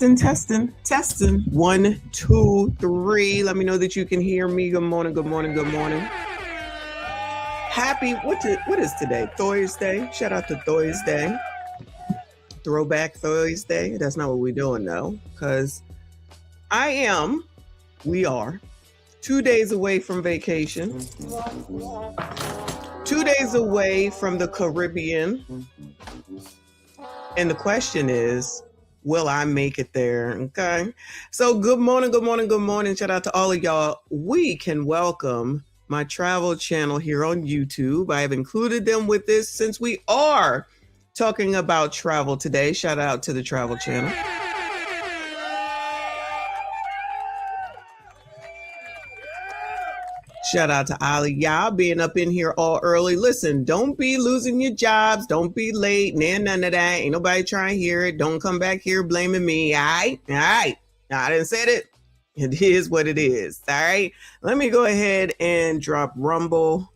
Testing. 1, 2, 3. Let me know that you can hear me. Good morning. Happy, what is today? Thursday. Shout out to Thursday. Throwback Thursday. That's not what we're doing though, because we are 2 days away from vacation. 2 days away from the Caribbean. And the question is, will I make it there? Okay. So good morning. Shout out to all of y'all. We can welcome my travel channel here on YouTube. I have included them with this since we are talking about travel today. Shout out to the travel channel. Shout out to Aliyah being up in here all early. Listen, don't be losing your jobs. Don't be late. None of that. Ain't nobody trying to hear it. Don't come back here blaming me. All right. No, I didn't say it. It is what it is. All right. Let me go ahead and drop Rumble.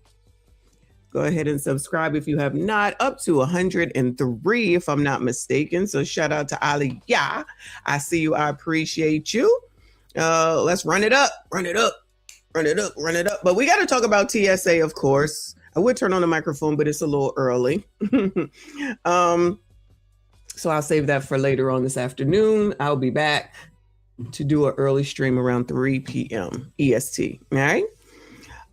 Go ahead and subscribe if you have not. Up to 103, if I'm not mistaken. So shout out to Aliyah. I see you. I appreciate you. Let's run it up. Run it up. But we got to talk about TSA, of course. I would turn on the microphone, but it's a little early. So I'll save that for later on this afternoon. I'll be back to do an early stream around 3 p.m. EST. All right.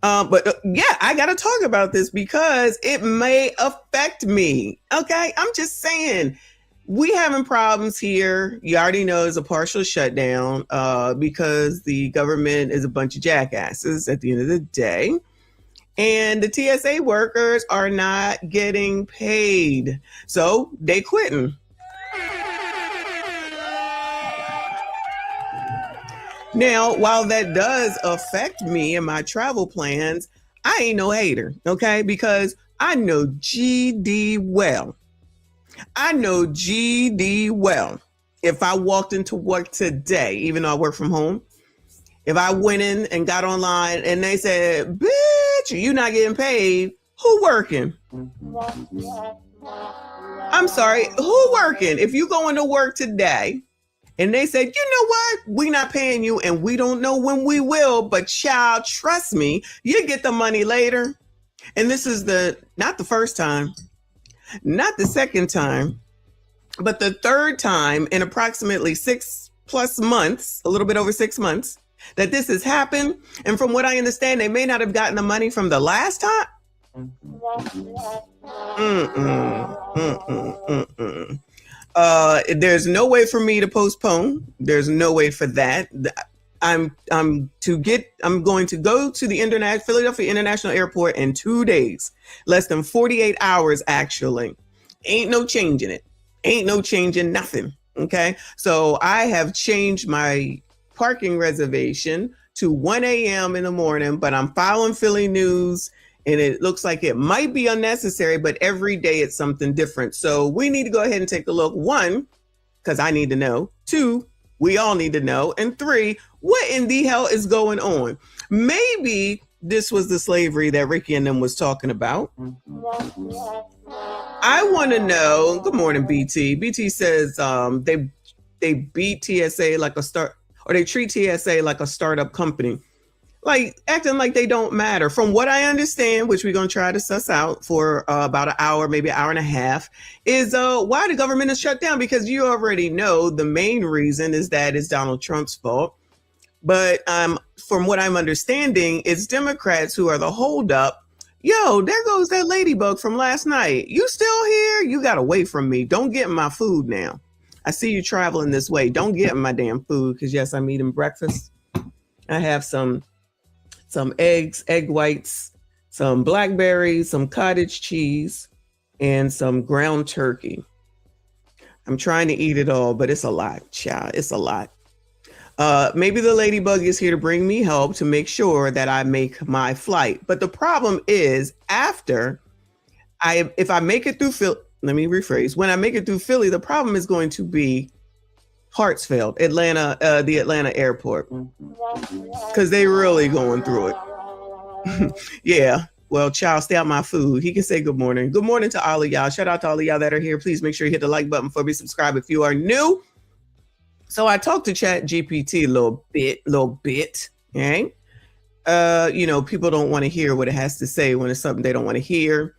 Yeah, I got to talk about this because it may affect me. Okay. I'm just saying. We having problems here. You already know it's a partial shutdown because the government is a bunch of jackasses at the end of the day. And the TSA workers are not getting paid. So they quitting. Now, while that does affect me and my travel plans, I ain't no hater, okay? Because I know GD well. If I walked into work today, even though I work from home, if I went in and got online and they said, bitch, you're not getting paid, who working? I'm sorry, who working? If you go into work today and they said, you know what, we not paying you and we don't know when we will, but child, trust me, you get the money later. And this is not the first time. Not the second time, but the third time in approximately 6+ months, a little bit over 6 months, that this has happened. And from what I understand, they may not have gotten the money from the last time. There's no way for me to postpone. There's no way for that. I'm going to go to the Philadelphia International Airport in 2 days, less than 48 hours, actually. Ain't no changing it. Ain't no changing nothing. Okay. So I have changed my parking reservation to 1 a.m. in the morning, but I'm following Philly news and it looks like it might be unnecessary, but every day it's something different. So we need to go ahead and take a look. 1, because I need to know. 2, we all need to know. And 3, what in the hell is going on? Maybe this was the slavery that Ricky and them was talking about. I want to know. Good morning, BT. BT says they beat TSA like they treat TSA like a startup company, like acting like they don't matter. From what I understand, which we're going to try to suss out for about an hour, maybe an hour and a half, is why the government is shut down. Because you already know the main reason is that it's Donald Trump's fault. But from what I'm understanding, it's Democrats who are the holdup. Yo, there goes that ladybug from last night. You still here? You got away from me. Don't get in my food now. I see you traveling this way. Don't get in my damn food because, yes, I'm eating breakfast. I have some eggs, egg whites, some blackberries, some cottage cheese, and some ground turkey. I'm trying to eat it all, but it's a lot, child. It's a lot. Maybe the ladybug is here to bring me help to make sure that I make my flight. But the problem is if I make it through Philly, let me rephrase. When I make it through Philly, the problem is going to be Hartsfield, Atlanta, the Atlanta airport, because they really going through it. Yeah. Well, child, stay out my food. He can say good morning. Good morning to all of y'all. Shout out to all of y'all that are here. Please make sure you hit the like button for me. Subscribe if you are new. So I talked to Chat GPT a little bit. Okay. People don't want to hear what it has to say when it's something they don't want to hear.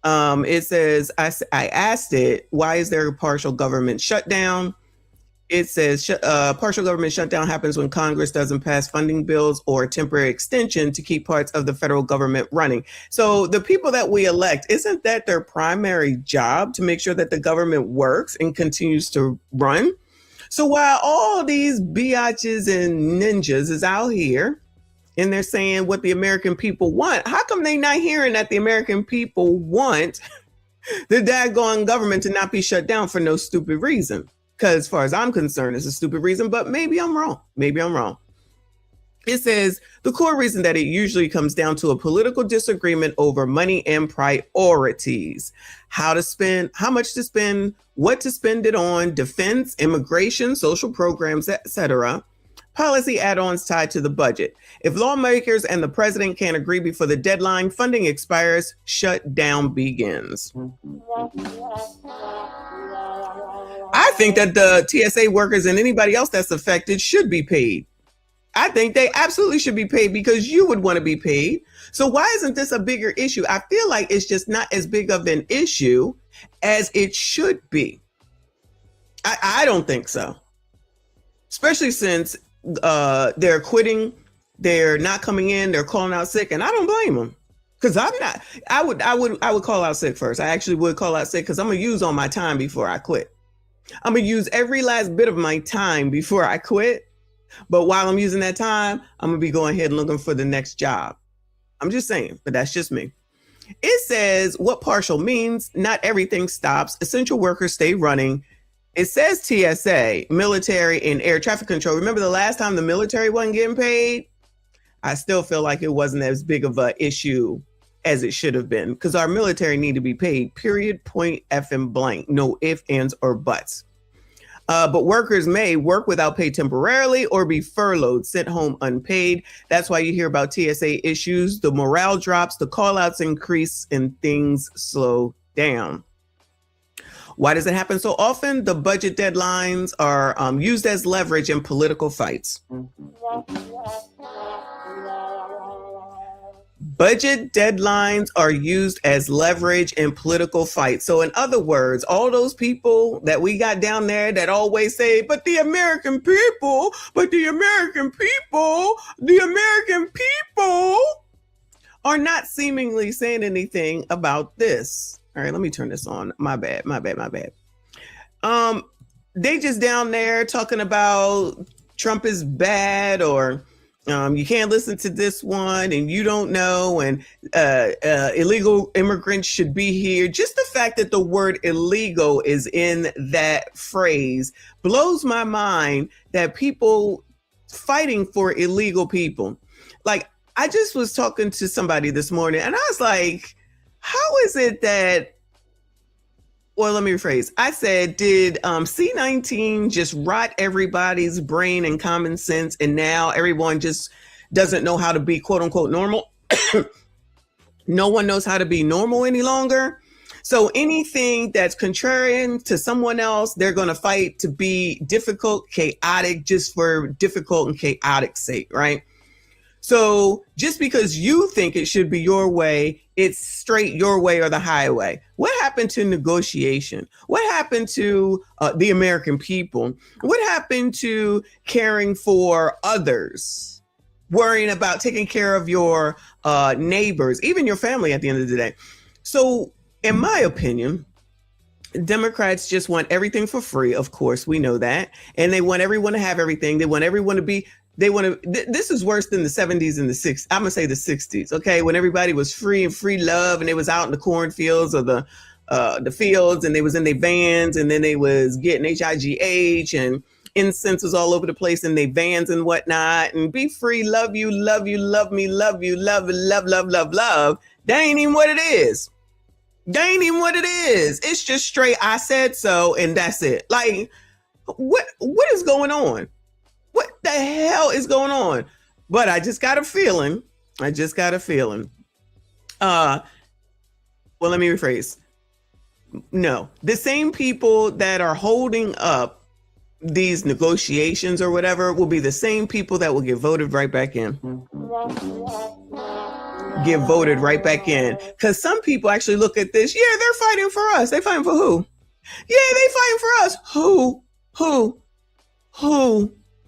It says, I asked it, why is there a partial government shutdown? It says partial government shutdown happens when Congress doesn't pass funding bills or a temporary extension to keep parts of the federal government running. So the people that we elect, isn't that their primary job, to make sure that the government works and continues to run? So while all these biatches and ninjas is out here and they're saying what the American people want, how come they not hearing that the American people want the daggone government to not be shut down for no stupid reason? Because as far as I'm concerned, it's a stupid reason, but maybe I'm wrong. It says the core reason that it usually comes down to a political disagreement over money and priorities, how to spend, how much to spend, what to spend it on, defense, immigration, social programs, etc. Policy add-ons tied to the budget. If lawmakers and the president can't agree before the deadline, funding expires, shutdown begins. I think that the TSA workers and anybody else that's affected should be paid. I think they absolutely should be paid because you would want to be paid. So why isn't this a bigger issue? I feel like it's just not as big of an issue as it should be. I don't think so. Especially since they're quitting, they're not coming in, they're calling out sick, and I don't blame them. Because I would call out sick first. I actually would call out sick because I'm gonna use all my time before I quit. I'm gonna use every last bit of my time before I quit. But while I'm using that time, I'm gonna be going ahead and looking for the next job. I'm just saying, but that's just me. It says what partial means. Not everything stops. Essential workers stay running. It says TSA, military and air traffic control. Remember the last time the military wasn't getting paid? I still feel like it wasn't as big of an issue as it should have been, because our military need to be paid, period, point, effing blank. No ifs, ands, or buts. But workers may work without pay temporarily or be furloughed, sent home unpaid. That's why you hear about TSA issues. The morale drops, the call-outs increase, and things slow down. Why does it happen so often? The budget deadlines are used as leverage in political fights. Budget deadlines are used as leverage in political fights. So in other words, all those people that we got down there that always say, but the American people, are not seemingly saying anything about this. All right, let me turn this on. My bad. They just down there talking about Trump is bad, or you can't listen to this one, and you don't know, and illegal immigrants should be here. Just the fact that the word illegal is in that phrase blows my mind, that people fighting for illegal people. Like, I just was talking to somebody this morning, and I was like, how is it that, well, let me rephrase. I said, did C-19 just rot everybody's brain and common sense, and now everyone just doesn't know how to be quote unquote normal? No one knows how to be normal any longer. So anything that's contrarian to someone else, they're going to fight to be difficult, chaotic, just for difficult and chaotic sake, right? So just because you think it should be your way, it's straight your way or the highway. What happened to negotiation? What happened to the American people? What happened to caring for others? Worrying about taking care of your neighbors, even your family at the end of the day. So in my opinion, Democrats just want everything for free. Of course, we know that. And they want everyone to have everything. They want everyone to be, this is worse than the 70s and the 60s. I'm gonna say the 60s, okay? When everybody was free and free love, and they was out in the cornfields or the fields, and they was in their vans, and then they was getting HIGH, and incense was all over the place in their vans and whatnot, and be free, love you, love me, love you, love. That ain't even what it is. It's just straight, I said so, and that's it. Like, what is going on? What the hell is going on? But I just got a feeling. Well, let me rephrase. No, the same people that are holding up these negotiations or whatever will be the same people that will get voted right back in. Get voted right back in. Because some people actually look at this, yeah, they're fighting for us. They fighting for who? Yeah, they fighting for us. Who?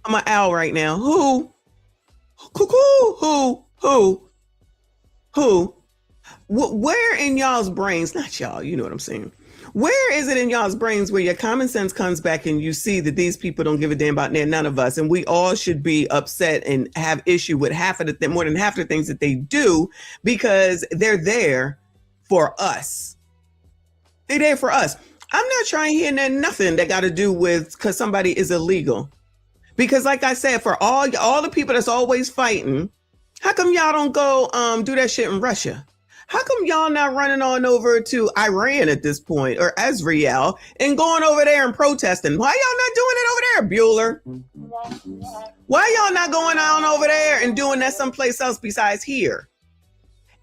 I'm an owl right now. Who? Who? Where in y'all's brains, not y'all, you know what I'm saying. Where is it in y'all's brains where your common sense comes back and you see that these people don't give a damn about none of us, and we all should be upset and have issue with more than half of the things that they do because they're there for us. They're there for us. I'm not trying to hear nothing that got to do with because somebody is illegal. Because like I said, for all the people that's always fighting, how come y'all don't go do that shit in Russia? How come y'all not running on over to Iran at this point, or Israel, and going over there and protesting? Why y'all not doing it over there, Bueller? Why y'all not going on over there and doing that someplace else besides here?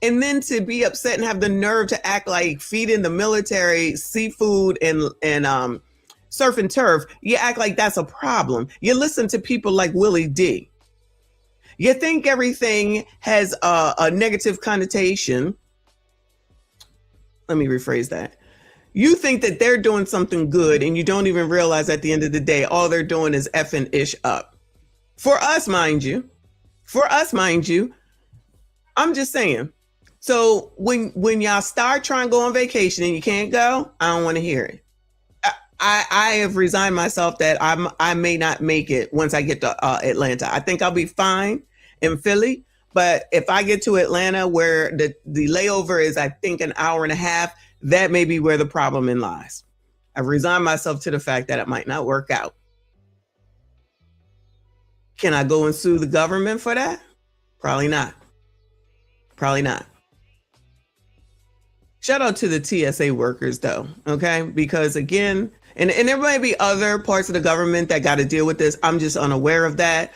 And then to be upset and have the nerve to act like feeding the military seafood and surf and turf, you act like that's a problem. You listen to people like Willie D. You think everything has a negative connotation. Let me rephrase that. You think that they're doing something good and you don't even realize at the end of the day, all they're doing is effing ish up. For us, mind you. I'm just saying. So when y'all start trying to go on vacation and you can't go, I don't want to hear it. I have resigned myself that I may not make it once I get to Atlanta. I think I'll be fine in Philly. But if I get to Atlanta where the layover is, I think, an hour and a half, that may be where the problem lies. I've resigned myself to the fact that it might not work out. Can I go and sue the government for that? Probably not. Shout out to the TSA workers, though, okay? Because again, and there may be other parts of the government that got to deal with this. I'm just unaware of that.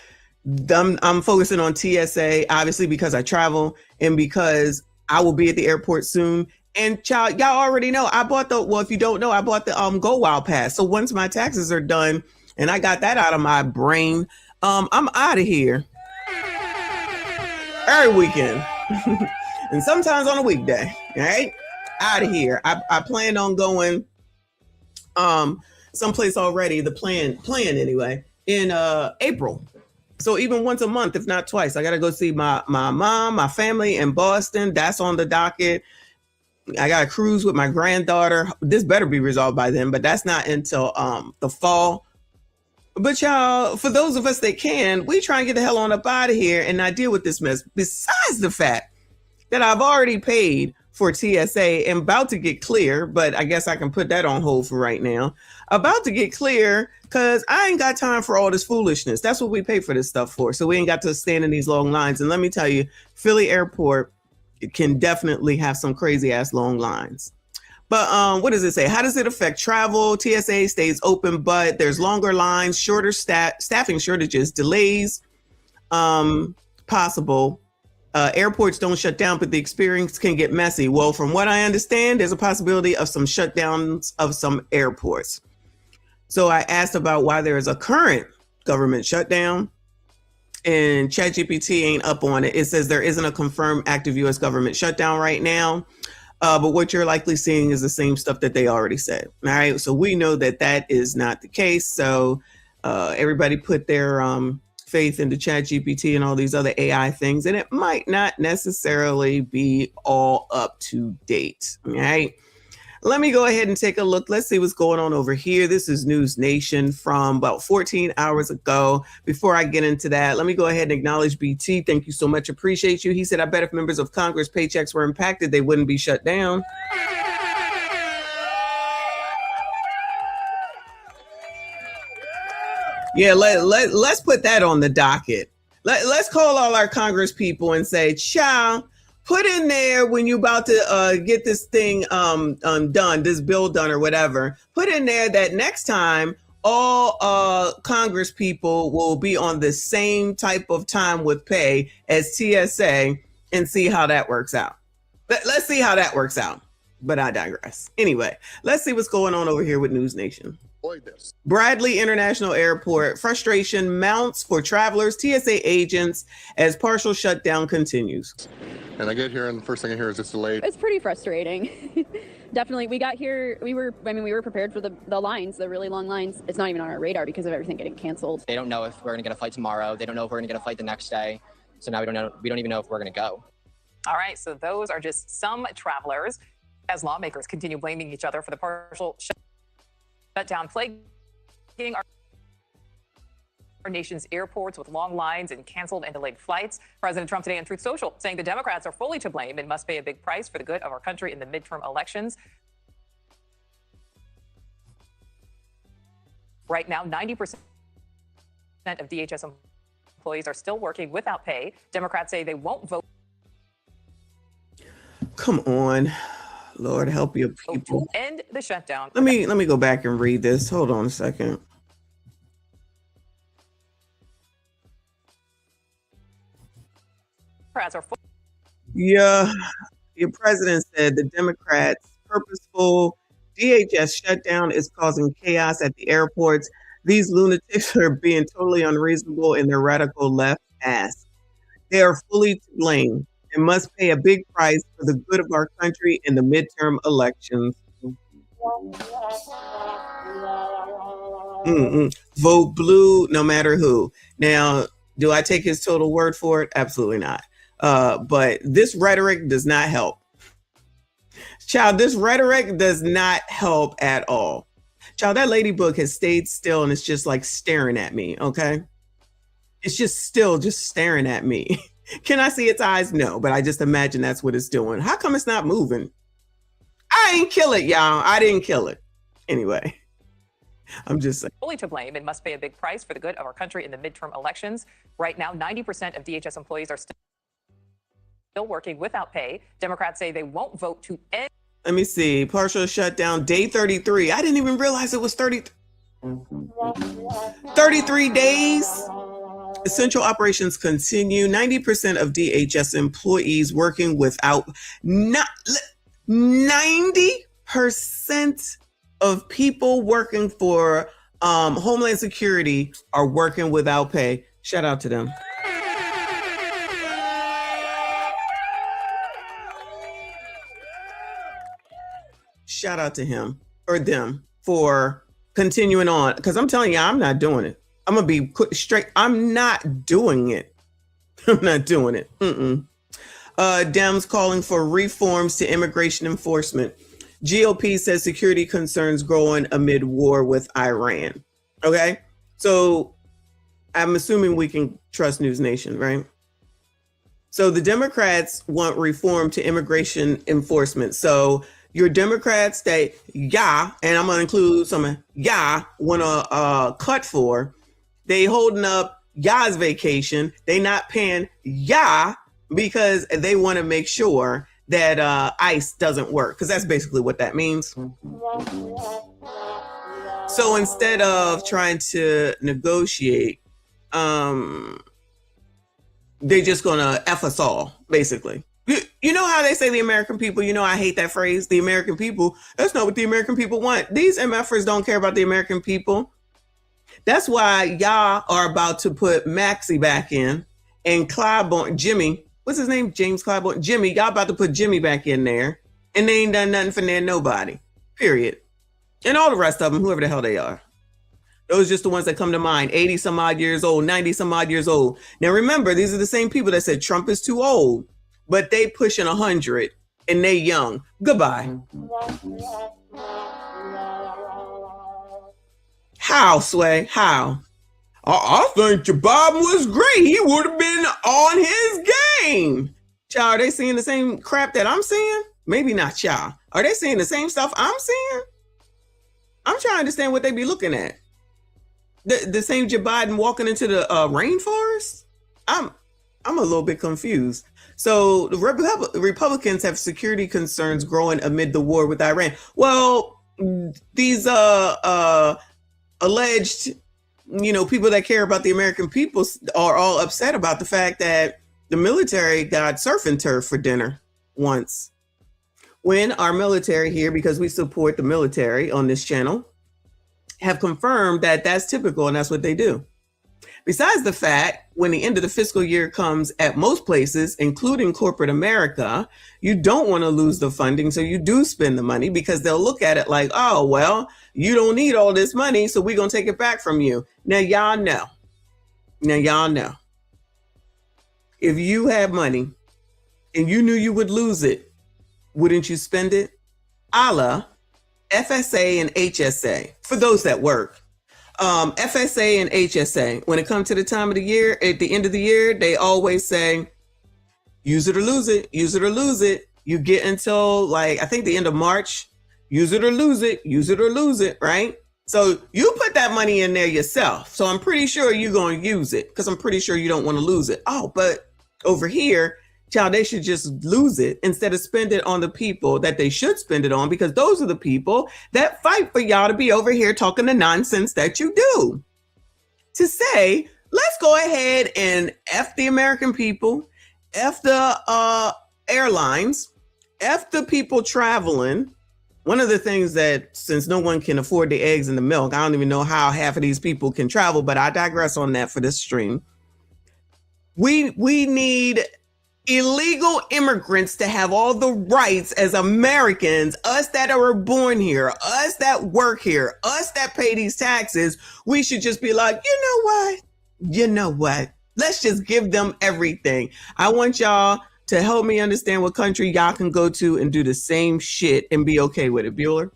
I'm focusing on TSA, obviously, because I travel and because I will be at the airport soon. And child, y'all already know, if you don't know, I bought the Go Wild Pass. So once my taxes are done and I got that out of my brain, I'm out of here every weekend and sometimes on a weekday, all right? Out of here. I plan on going someplace already, the plan anyway, in April. So even once a month, if not twice, I got to go see my mom, my family in Boston. That's on the docket. I got to cruise with my granddaughter. This better be resolved by then, but that's not until the fall. But y'all, for those of us that can, we try and get the hell on up out of here and not deal with this mess. Besides the fact that I've already paid for TSA and about to get clear, but I guess I can put that on hold for right now. About to get clear because I ain't got time for all this foolishness. That's what we pay for this stuff for. So we ain't got to stand in these long lines. And let me tell you, Philly Airport, it can definitely have some crazy ass long lines. But what does it say? How does it affect travel? TSA stays open, but there's longer lines, shorter staffing shortages, delays, possible. Airports don't shut down, but the experience can get messy. Well, from what I understand, there's a possibility of some shutdowns of some airports. So I asked about why there is a current government shutdown, and ChatGPT ain't up on it. It says there isn't a confirmed active U.S. government shutdown right now, but what you're likely seeing is the same stuff that they already said. All right, so we know that that is not the case. So everybody put their faith into ChatGPT and all these other AI things, and it might not necessarily be all up to date. All right. Let me go ahead and take a look. Let's see what's going on over here. This is News Nation from about 14 hours ago. Before I get into that, let me go ahead and acknowledge BT. Thank you so much. Appreciate you. He said, I bet if members of Congress paychecks were impacted, they wouldn't be shut down. Yeah, let's put that on the docket. Let's call all our Congress people and say, child, put in there when you're about to get this thing done, this bill done or whatever, put in there that next time all Congress people will be on the same type of time with pay as TSA and see how that works out. Let's see how that works out. But I digress. Anyway, let's see what's going on over here with News Nation. avoid this. Bradley International Airport, frustration mounts for travelers, TSA agents as partial shutdown continues. And I get here, and the first thing I hear is it's delayed. It's pretty frustrating. Definitely. We got here, we were prepared for the lines, the really long lines. It's not even on our radar because of everything getting canceled. They don't know if we're going to get a flight tomorrow. They don't know if we're going to get a flight the next day. So now we don't even know if we're going to go. All right, so those are just some travelers as lawmakers continue blaming each other for the partial shutdown plaguing our nation's airports with long lines and canceled and delayed flights. President Trump today on Truth Social saying the Democrats are fully to blame and must pay a big price for the good of our country in the midterm elections. Right now, 90% of DHS employees are still working without pay. Democrats say they won't vote. Come on. Lord, help your people. To end the shutdown. Let me go back and read this. Hold on a second. Yeah, your president said the Democrats' purposeful DHS shutdown is causing chaos at the airports. These lunatics are being totally unreasonable in their radical left ask. They are fully to blame and must pay a big price for the good of our country in the midterm elections. Vote blue no matter who. Now, do I take his total word for it? Absolutely not. But this rhetoric does not help. Child, this rhetoric does not help at all. Child, that ladybug has stayed still and it's just like staring at me, okay? It's just still just staring at me. Can I see its eyes? No, but I just imagine that's what it's doing. How come it's not moving? I ain't kill it, y'all. I didn't kill it. Anyway, I'm just saying. Fully to blame and must pay a big price for the good of our country in the midterm elections. Right now, 90% of DHS employees are still working without pay. Democrats say they won't vote to end. Let me see. Partial shutdown, day 33. I didn't even realize it was 33 days. Essential operations continue. 90% of DHS employees working without, 90% of people working for Homeland Security are working without pay. Shout out to them. Shout out to him or them for continuing on. Because I'm telling you, I'm not doing it. I'm going to be straight. I'm not doing it. I'm not doing it. Dems calling for reforms to immigration enforcement. GOP says security concerns growing amid war with Iran. Okay. So I'm assuming we can trust News Nation, right? So the Democrats want reform to immigration enforcement. So your Democrats that and I'm going to include some want to cut for, they holding up Yah's vacation. They not paying Yah because they want to make sure that ICE doesn't work, because that's basically what that means. So instead of trying to negotiate, they're just going to F us all, basically. You know how they say the American people, you know, I hate that phrase, the American people. That's not what the American people want. These MFers don't care about the American people. That's why y'all are about to put Maxie back in and Clyburn, Jimmy, what's his name? James Clyburn, Jimmy. Y'all about to put Jimmy back in there and they ain't done nothing for nobody, period. And all the rest of them, whoever the hell they are. Those are just the ones that come to mind. 80 some odd years old, 90 some odd years old. Now remember, these are the same people that said Trump is too old, but they pushing 100 and they young. Goodbye. How, Sway? How? I think Joe Biden was great. He would have been on his game. Child, are they seeing the same crap that I'm seeing? Maybe not y'all. Are they seeing the same stuff I'm seeing? I'm trying to understand what they be looking at. The same Joe Biden walking into the rainforest? I'm a little bit confused. So the Republicans have security concerns growing amid the war with Iran. Well, these alleged, people that care about the American people are all upset about the fact that the military got surf and turf for dinner once. When our military here, because we support the military on this channel, have confirmed that that's typical and that's what they do. Besides the fact, when the end of the fiscal year comes at most places, including corporate America, you don't want to lose the funding, so you do spend the money because they'll look at it like, oh, well, you don't need all this money, so we're going to take it back from you. Now, y'all know. If you have money and you knew you would lose it, wouldn't you spend it? A la FSA and HSA, for those that work. FSA and HSA, when it comes to the time of the year, at the end of the year, they always say, use it or lose it, use it or lose it. You get until like, I think the end of March, use it or lose it, use it or lose it, right? So you put that money in there yourself. So I'm pretty sure you're going to use it because I'm pretty sure you don't want to lose it. Oh, but over here, child, they should just lose it instead of spend it on the people that they should spend it on, because those are the people that fight for y'all to be over here talking the nonsense that you do. To say, let's go ahead and F the American people, F the airlines, F the people traveling. One of the things that, since no one can afford the eggs and the milk, I don't even know how half of these people can travel, but I digress on that for this stream. We need illegal immigrants to have all the rights as Americans, us that are born here, us that work here, us that pay these taxes. We should just be like, you know what? Let's just give them everything. I want y'all to help me understand what country y'all can go to and do the same shit and be okay with it. Bueller?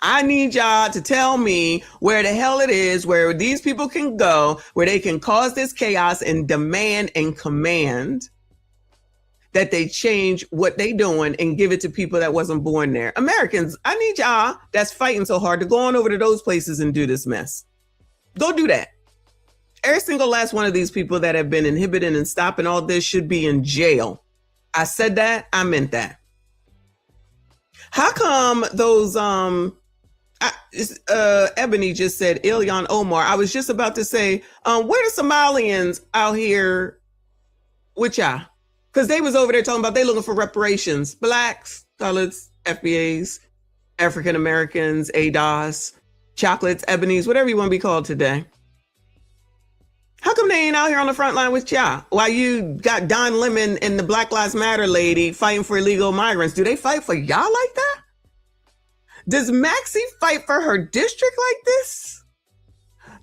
I need y'all to tell me where the hell it is, where these people can go, where they can cause this chaos and demand and command that they change what they doing and give it to people that wasn't born there. Americans, I need y'all that's fighting so hard to go on over to those places and do this mess. Go do that. Every single last one of these people that have been inhibiting and stopping all this should be in jail. I said that, I meant that. How come those, Ebony just said Ilhan Omar. I was just about to say, where the Somalians out here with y'all? Because they was over there talking about they looking for reparations. Blacks, coloreds, FBAs, African Americans, ADOS, chocolates, ebonies, whatever you want to be called today. How come they ain't out here on the front line with y'all? While you got Don Lemon and the Black Lives Matter lady fighting for illegal migrants. Do they fight for y'all like that? Does Maxie fight for her district like this?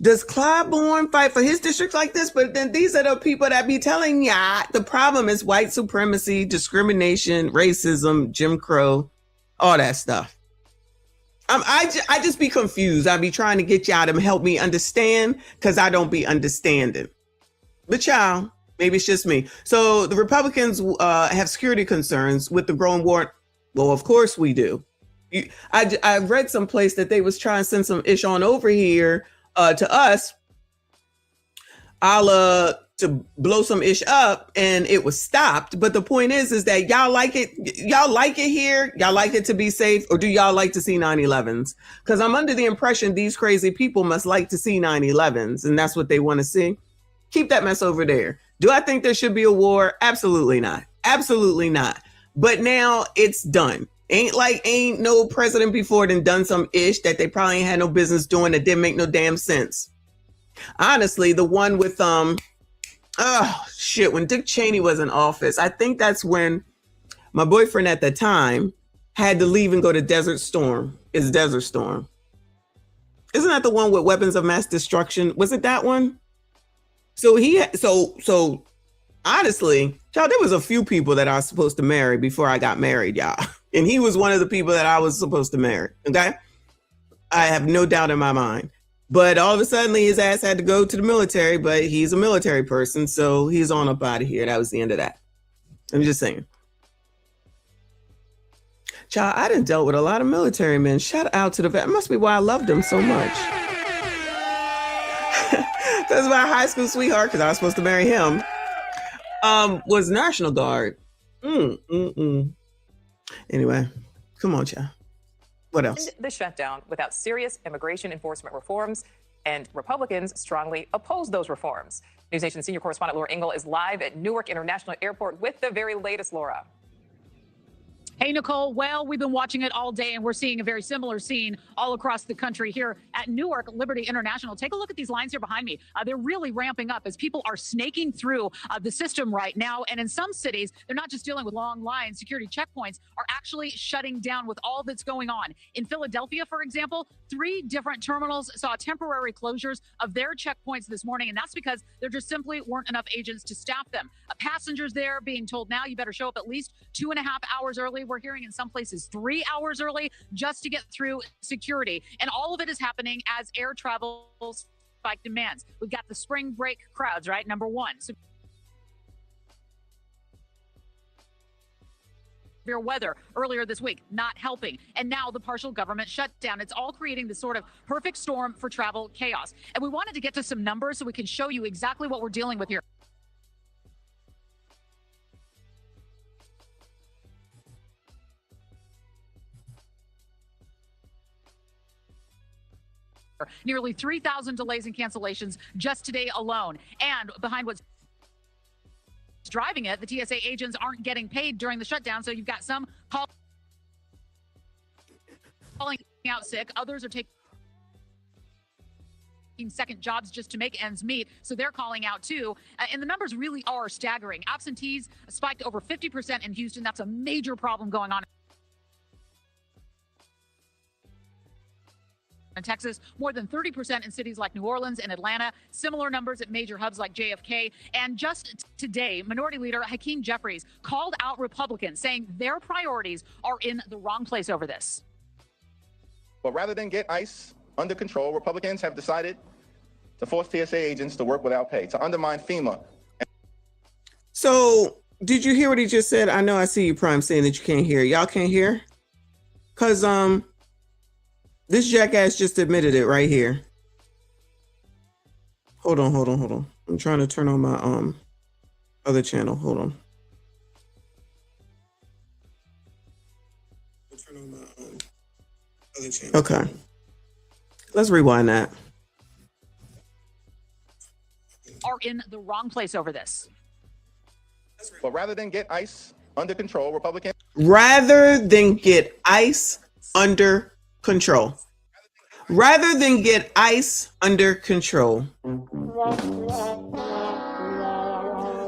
Does Claiborne fight for his district like this? But then these are the people that be telling ya the problem is white supremacy, discrimination, racism, Jim Crow, all that stuff. I just be confused. I be trying to get y'all to help me understand because I don't be understanding. But y'all, maybe it's just me. So the Republicans have security concerns with the growing war. Well, of course we do. I read someplace that they was trying to send some ish on over here to us, to blow some ish up, and it was stopped. But the point is that y'all like it here, y'all like it to be safe, or do y'all like to see 9/11s? Because I'm under the impression these crazy people must like to see 9/11s, and that's what they want to see. Keep that mess over there. Do I think there should be a war? Absolutely not. Absolutely not. But now it's done. Ain't no president before then done some ish that they probably ain't had no business doing that didn't make no damn sense. Honestly, the one with when Dick Cheney was in office, I think that's when my boyfriend at the time had to leave and go to Desert Storm. It's Desert Storm. Isn't that the one with weapons of mass destruction? Was it that one? So honestly, y'all, there was a few people that I was supposed to marry before I got married, y'all. And he was one of the people that I was supposed to marry. Okay. I have no doubt in my mind. But all of a sudden, his ass had to go to the military, but he's a military person. So he's on up out of here. That was the end of that. I'm just saying. Child, I done dealt with a lot of military men. Shout out to the vet. It must be why I loved them so much. That's my high school sweetheart, because I was supposed to marry him. Was National Guard. Anyway, come on, child. What else? The shutdown without serious immigration enforcement reforms, and Republicans strongly oppose those reforms. News Nation senior correspondent Laura Ingle is live at Newark International Airport with the very latest, Laura. Hey, Nicole. Well, we've been watching it all day, and we're seeing a very similar scene all across the country here at Newark Liberty International. Take a look at these lines here behind me. They're really ramping up as people are snaking through the system right now. And in some cities, they're not just dealing with long lines. Security checkpoints are actually shutting down with all that's going on. In Philadelphia, for example, 3 different terminals saw temporary closures of their checkpoints this morning, and that's because there just simply weren't enough agents to staff them. Passengers there being told now you better show up at least 2.5 hours early. We're hearing in some places 3 hours early just to get through security. And all of it is happening as air travel spike demands. We've got the spring break crowds, right? Number one. Severe weather earlier this week, not helping. And now the partial government shutdown. It's all creating this sort of perfect storm for travel chaos. And we wanted to get to some numbers so we can show you exactly what we're dealing with here. Nearly 3,000 delays and cancellations just today alone. And behind what's driving it, the TSA agents aren't getting paid during the shutdown. So you've got some calling out sick. Others are taking second jobs just to make ends meet. So they're calling out too. And the numbers really are staggering. Absentees spiked over 50% in Houston. That's a major problem going on in Texas, more than 30% in cities like New Orleans and Atlanta, similar numbers at major hubs like JFK. And just today, Minority Leader Hakeem Jeffries called out Republicans, saying their priorities are in the wrong place over this. But rather than get ICE under control, Republicans have decided to force TSA agents to work without pay, to undermine FEMA. So did you hear what he just said? I know I see you, Prime, saying that you can't hear. Y'all can't hear? Because this jackass just admitted it right here. Hold on. I'm trying to turn on my other channel. Hold on. Okay. Let's rewind that. Are in the wrong place over this. But rather than get ICE under control, Republicans... Rather than get ICE under control. Rather than get ICE under control.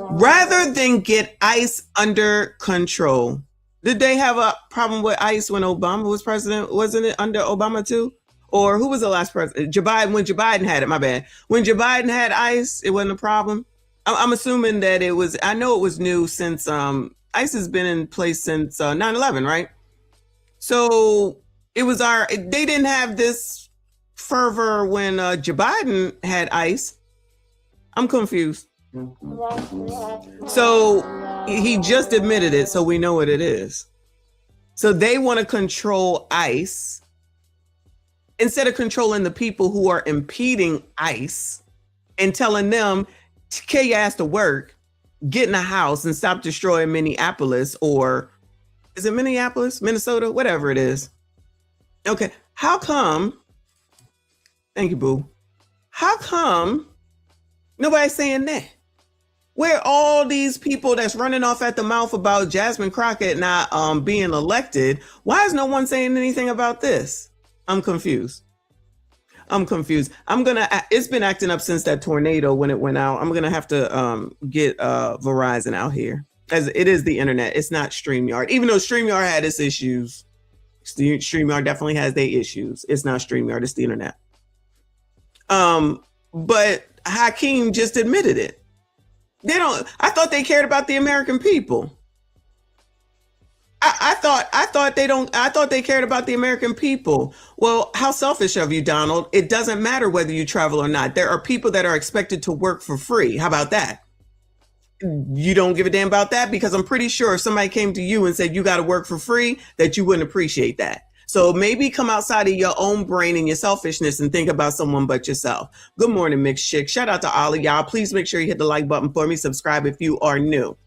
Rather than get ICE under control. Did they have a problem with ICE when Obama was president? Wasn't it under Obama too? Or who was the last president? Joe Biden, when Joe Biden had it, my bad. When Joe Biden had ICE, it wasn't a problem. I'm assuming that it was, I know it was new since ICE has been in place since 9/11, right? So it was they didn't have this fervor when Joe Biden had ICE. I'm confused. So he just admitted it, so we know what it is. So they want to control ICE instead of controlling the people who are impeding ICE and telling them, get your ass to work, get in a house and stop destroying Minneapolis, or is it Minneapolis, Minnesota, whatever it is. Okay, how come? Thank you, boo. How come nobody's saying that? Where all these people that's running off at the mouth about Jasmine Crockett not being elected, why is no one saying anything about this? I'm confused. It's been acting up since that tornado when it went out. I'm gonna have to get Verizon out here, as it is the internet. It's not StreamYard, even though StreamYard had its issues. StreamYard definitely has their issues. It's not StreamYard, it's the internet. But Hakeem just admitted it. I thought they cared about the American people. I thought they cared about the American people. Well, how selfish of you, Donald. It doesn't matter whether you travel or not. There are people that are expected to work for free. How about that? You don't give a damn about that? Because I'm pretty sure if somebody came to you and said you got to work for free, that you wouldn't appreciate that. So maybe come outside of your own brain and your selfishness and think about someone but yourself. Good morning, Mixed Chick. Shout out to all of y'all. Please make sure you hit the like button for me. Subscribe if you are new.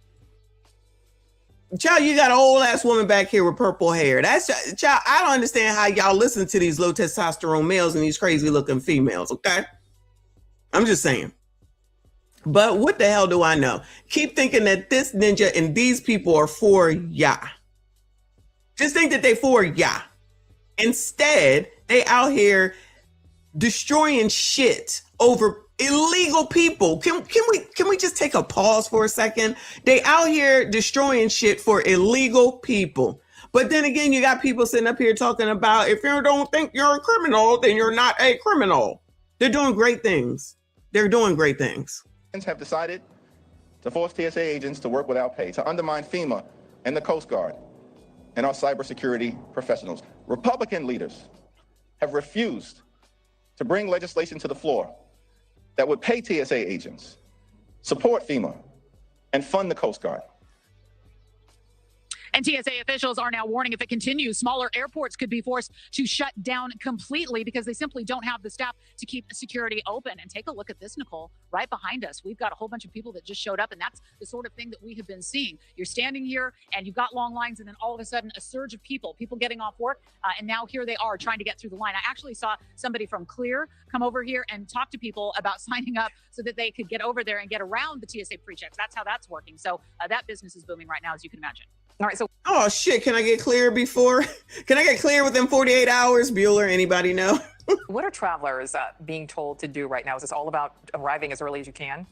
Child, you got an old ass woman back here with purple hair. Child, I don't understand how y'all listen to these low testosterone males and these crazy looking females, okay? I'm just saying. But what the hell do I know? Keep thinking that this ninja and these people are for ya. Just think that they for ya. Instead, they out here destroying shit over illegal people. Can we just take a pause for a second? They out here destroying shit for illegal people. But then again, you got people sitting up here talking about if you don't think you're a criminal, then you're not a criminal. They're doing great things. They're doing great things. Have decided to force TSA agents to work without pay, to undermine FEMA and the Coast Guard and our cybersecurity professionals. Republican leaders have refused to bring legislation to the floor that would pay TSA agents, support FEMA, and fund the Coast Guard. And TSA officials are now warning if it continues, smaller airports could be forced to shut down completely because they simply don't have the staff to keep security open. And take a look at this, Nicole, right behind us. We've got a whole bunch of people that just showed up, and that's the sort of thing that we have been seeing. You're standing here and you've got long lines, and then all of a sudden a surge of people getting off work. And now here they are trying to get through the line. I actually saw somebody from Clear come over here and talk to people about signing up so that they could get over there and get around the TSA pre-checks. That's how that's working. So that business is booming right now, as you can imagine. All right, so oh shit, can I get clear before? Can I get clear within 48 hours? Bueller, anybody know? what are travelers being told to do right now? Is this all about arriving as early as you can?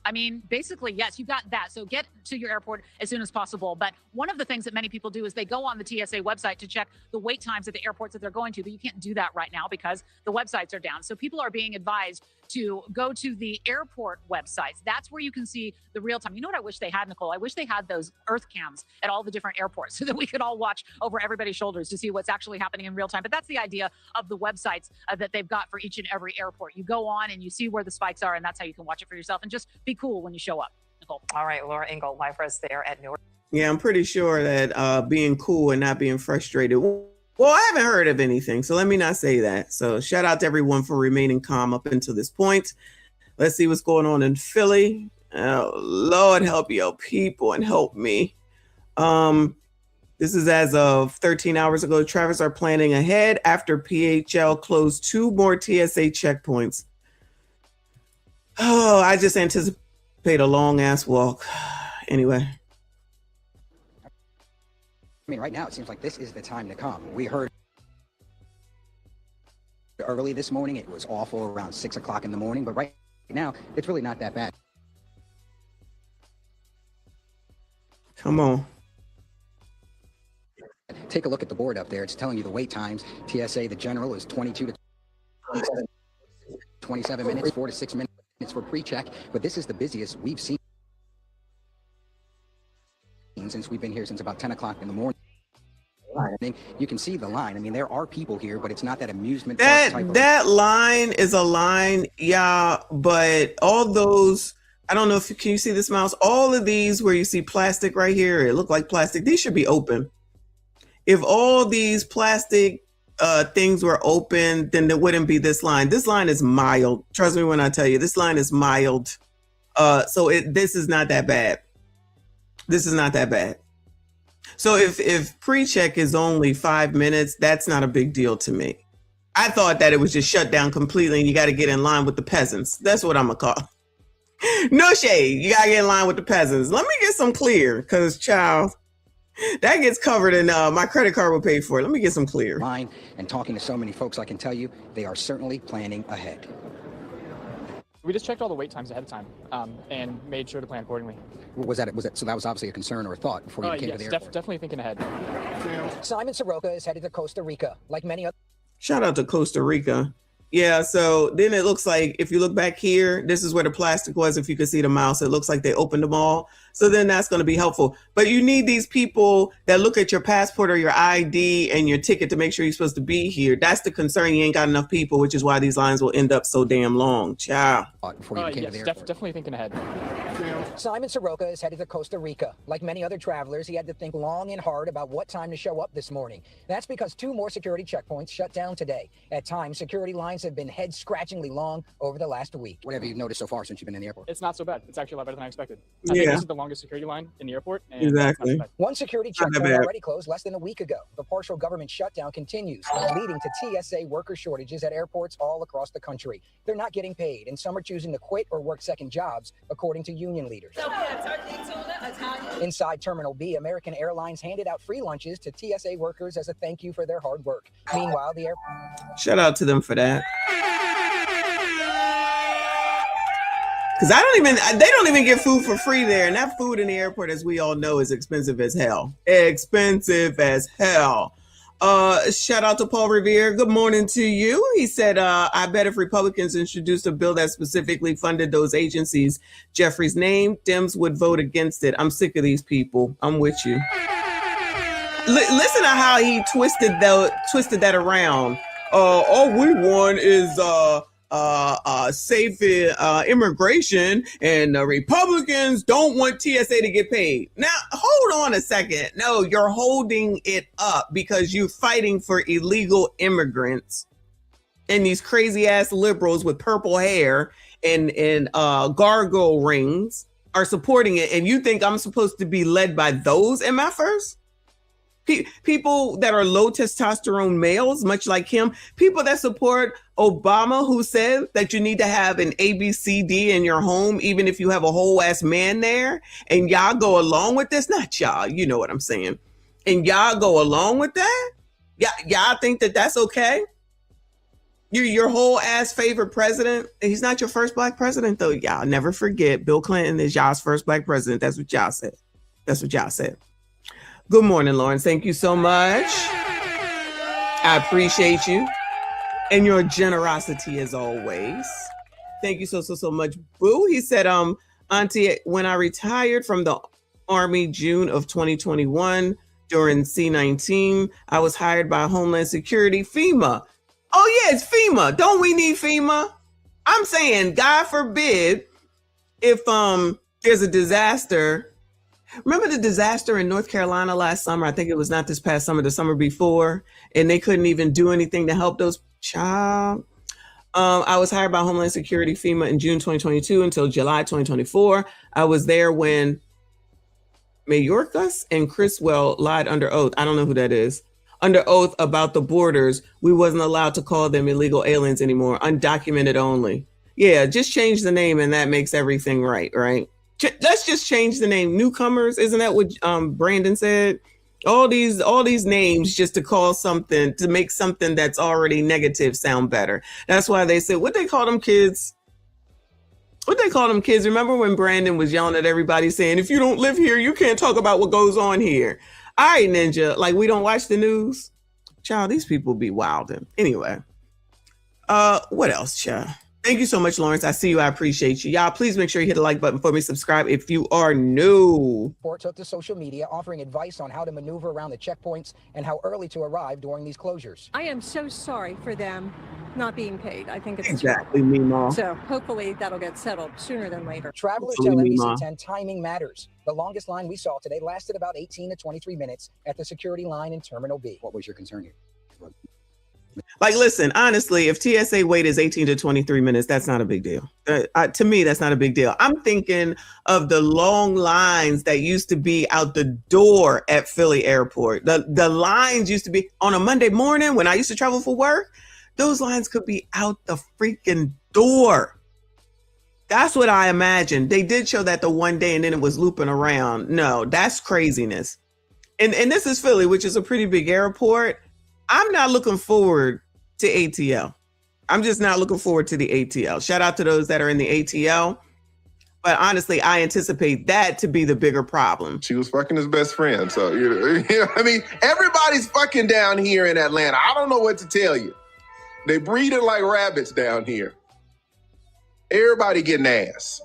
I mean, basically, yes, you got that. So get to your airport as soon as possible. But one of the things that many people do is they go on the TSA website to check the wait times at the airports that they're going to. But you can't do that right now because the websites are down. So people are being advised to go to the airport websites. That's where you can see the real time. You know what I wish they had, Nicole? I wish they had those earth cams at all the different airports so that we could all watch over everybody's shoulders to see what's actually happening in real time. But that's the idea of the websites that they've got for each and every airport. You go on and you see where the spikes are, and that's how you can watch it for yourself and just be cool when you show up. Nicole. All right, Laura Ingle, live for us there at Newark. Yeah, I'm pretty sure that being cool and not being frustrated. Well, I haven't heard of anything, so let me not say that. So shout out to everyone for remaining calm up until this point. Let's see what's going on in Philly. Oh, Lord, help your people and help me. This is as of 13 hours ago. Travelers are planning ahead after PHL closed 2 more TSA checkpoints. Oh, I just anticipate a long ass walk. Anyway. I mean, right now, it seems like this is the time to come. We heard early this morning, it was awful around 6 o'clock in the morning, but right now, it's really not that bad. Come on. Take a look at the board up there. It's telling you the wait times. TSA, the general, is 22 to 27 minutes, 4 to 6 minutes for pre-check, but this is the busiest we've seen since we've been here since about 10 o'clock in the morning. You can see the line. I mean, there are people here, but it's not that amusement park type of... That line is a line, yeah, but all those, I don't know if can you see this mouse? All of these where you see plastic right here, it look like plastic, these should be open. If all these plastic things were open, then there wouldn't be this line. This line is mild. Trust me when I tell you, this line is mild. So this is not that bad. This is not that bad. So if pre-check is only 5 minutes, that's not a big deal to me. I thought that it was just shut down completely and you got to get in line with the peasants. That's what I'm gonna call. No shade. You got to get in line with the peasants. Let me get some clear because, child, that gets covered and my credit card will pay for it. Let me get some clear. Line and talking to so many folks, I can tell you they are certainly planning ahead. We just checked all the wait times ahead of time and made sure to plan accordingly. Was that so? That was obviously a concern or a thought before you came to the airport. Definitely thinking ahead. Simon Soroka is headed to Costa Rica, like many other. Shout out to Costa Rica. Yeah, so then it looks like if you look back here, this is where the plastic was. If you can see the mouse, it looks like they opened them all. So then that's going to be helpful. But you need these people that look at your passport or your ID and your ticket to make sure you're supposed to be here. That's the concern. You ain't got enough people, which is why these lines will end up so damn long. Ciao. Definitely thinking ahead. Simon Soroka is headed to Costa Rica. Like many other travelers, he had to think long and hard about what time to show up this morning. That's because 2 more security checkpoints shut down today. At times, security lines have been head-scratchingly long over the last week. What have you noticed so far since you've been in the airport? It's not so bad. It's actually a lot better than I expected. I think this is the longest security line in the airport. And exactly. One security checkpoint already closed less than a week ago. The partial government shutdown continues, leading to TSA worker shortages at airports all across the country. They're not getting paid, and some are choosing to quit or work second jobs, according to union leaders. So we have turkey, tuna, Italian Inside Terminal B, American Airlines handed out free lunches to TSA workers as a thank you for their hard work. Meanwhile, the Shout out to them for that. Because they don't even get food for free there. And that food in the airport, as we all know, is expensive as hell. Expensive as hell. Shout out to Paul Revere. Good morning to you. He said, I bet if Republicans introduced a bill that specifically funded those agencies Jeffrey's name, Dems would vote against it. I'm sick of these people. I'm with you. Listen to how he twisted that around. All we want is safe immigration, and the Republicans don't want TSA to get paid. Now, hold on a second. No, you're holding it up because you're fighting for illegal immigrants, and these crazy ass liberals with purple hair and gargoyle rings are supporting it, and you think I'm supposed to be led by those MFers? People that are low testosterone males, much like him, people that support Obama, who said that you need to have an ABCD in your home, even if you have a whole ass man there, and y'all go along with this. Not y'all, you know what I'm saying. And y'all go along with that? Y'all think that that's okay? You're your whole ass favorite president. He's not your first black president, though. Y'all never forget, Bill Clinton is y'all's first black president. That's what y'all said. That's what y'all said. Good morning, Lawrence. Thank you so much. I appreciate you and your generosity as always. Thank you so much, Boo. He said, Auntie, when I retired from the Army June of 2021 during C-19, I was hired by Homeland Security, FEMA. Oh yeah, it's FEMA. Don't we need FEMA? I'm saying, God forbid, if there's a disaster. Remember the disaster in North Carolina last summer? I think it was not this past summer, the summer before, and they couldn't even do anything to help those child. I was hired by Homeland Security, FEMA, in June 2022 until July 2024. I was there when Mayorkas and Criswell lied under oath. I don't know who that is. Under oath about the borders. We wasn't allowed to call them illegal aliens anymore, undocumented only. Yeah, just change the name and that makes everything right, right? Let's just change the name. Newcomers, isn't that what Brandon said? All these names just to call something, to make something that's already negative sound better. That's why they said, what they call them kids? Remember when Brandon was yelling at everybody saying, if you don't live here, you can't talk about what goes on here. All right, Ninja, like we don't watch the news? Child, these people be wilding. Anyway, what else, child? Thank you so much, Lawrence. I see you. I appreciate you. Y'all, please make sure you hit the like button for me. Subscribe if you are new. Report took to social media offering advice on how to maneuver around the checkpoints and how early to arrive during these closures. I am so sorry for them not being paid. I think it's exactly me, Mom. So hopefully that'll get settled sooner than later. Travelers tell NBC 10 timing matters. The longest line we saw today lasted about 18 to 23 minutes at the security line in Terminal B. What was your concern here? Like, listen, honestly, if TSA wait is 18 to 23 minutes, that's not a big deal. To me, that's not a big deal. I'm thinking of the long lines that used to be out the door at Philly Airport. The lines used to be on a Monday morning when I used to travel for work. Those lines could be out the freaking door. That's what I imagined. They did show that the one day and then it was looping around. No, that's craziness. And this is Philly, which is a pretty big airport. I'm not looking forward to ATL. I'm just not looking forward to the ATL. Shout out to those that are in the ATL. But honestly, I anticipate that to be the bigger problem. She was fucking his best friend. So, I mean, everybody's fucking down here in Atlanta. I don't know what to tell you. They breeding like rabbits down here. Everybody getting ass.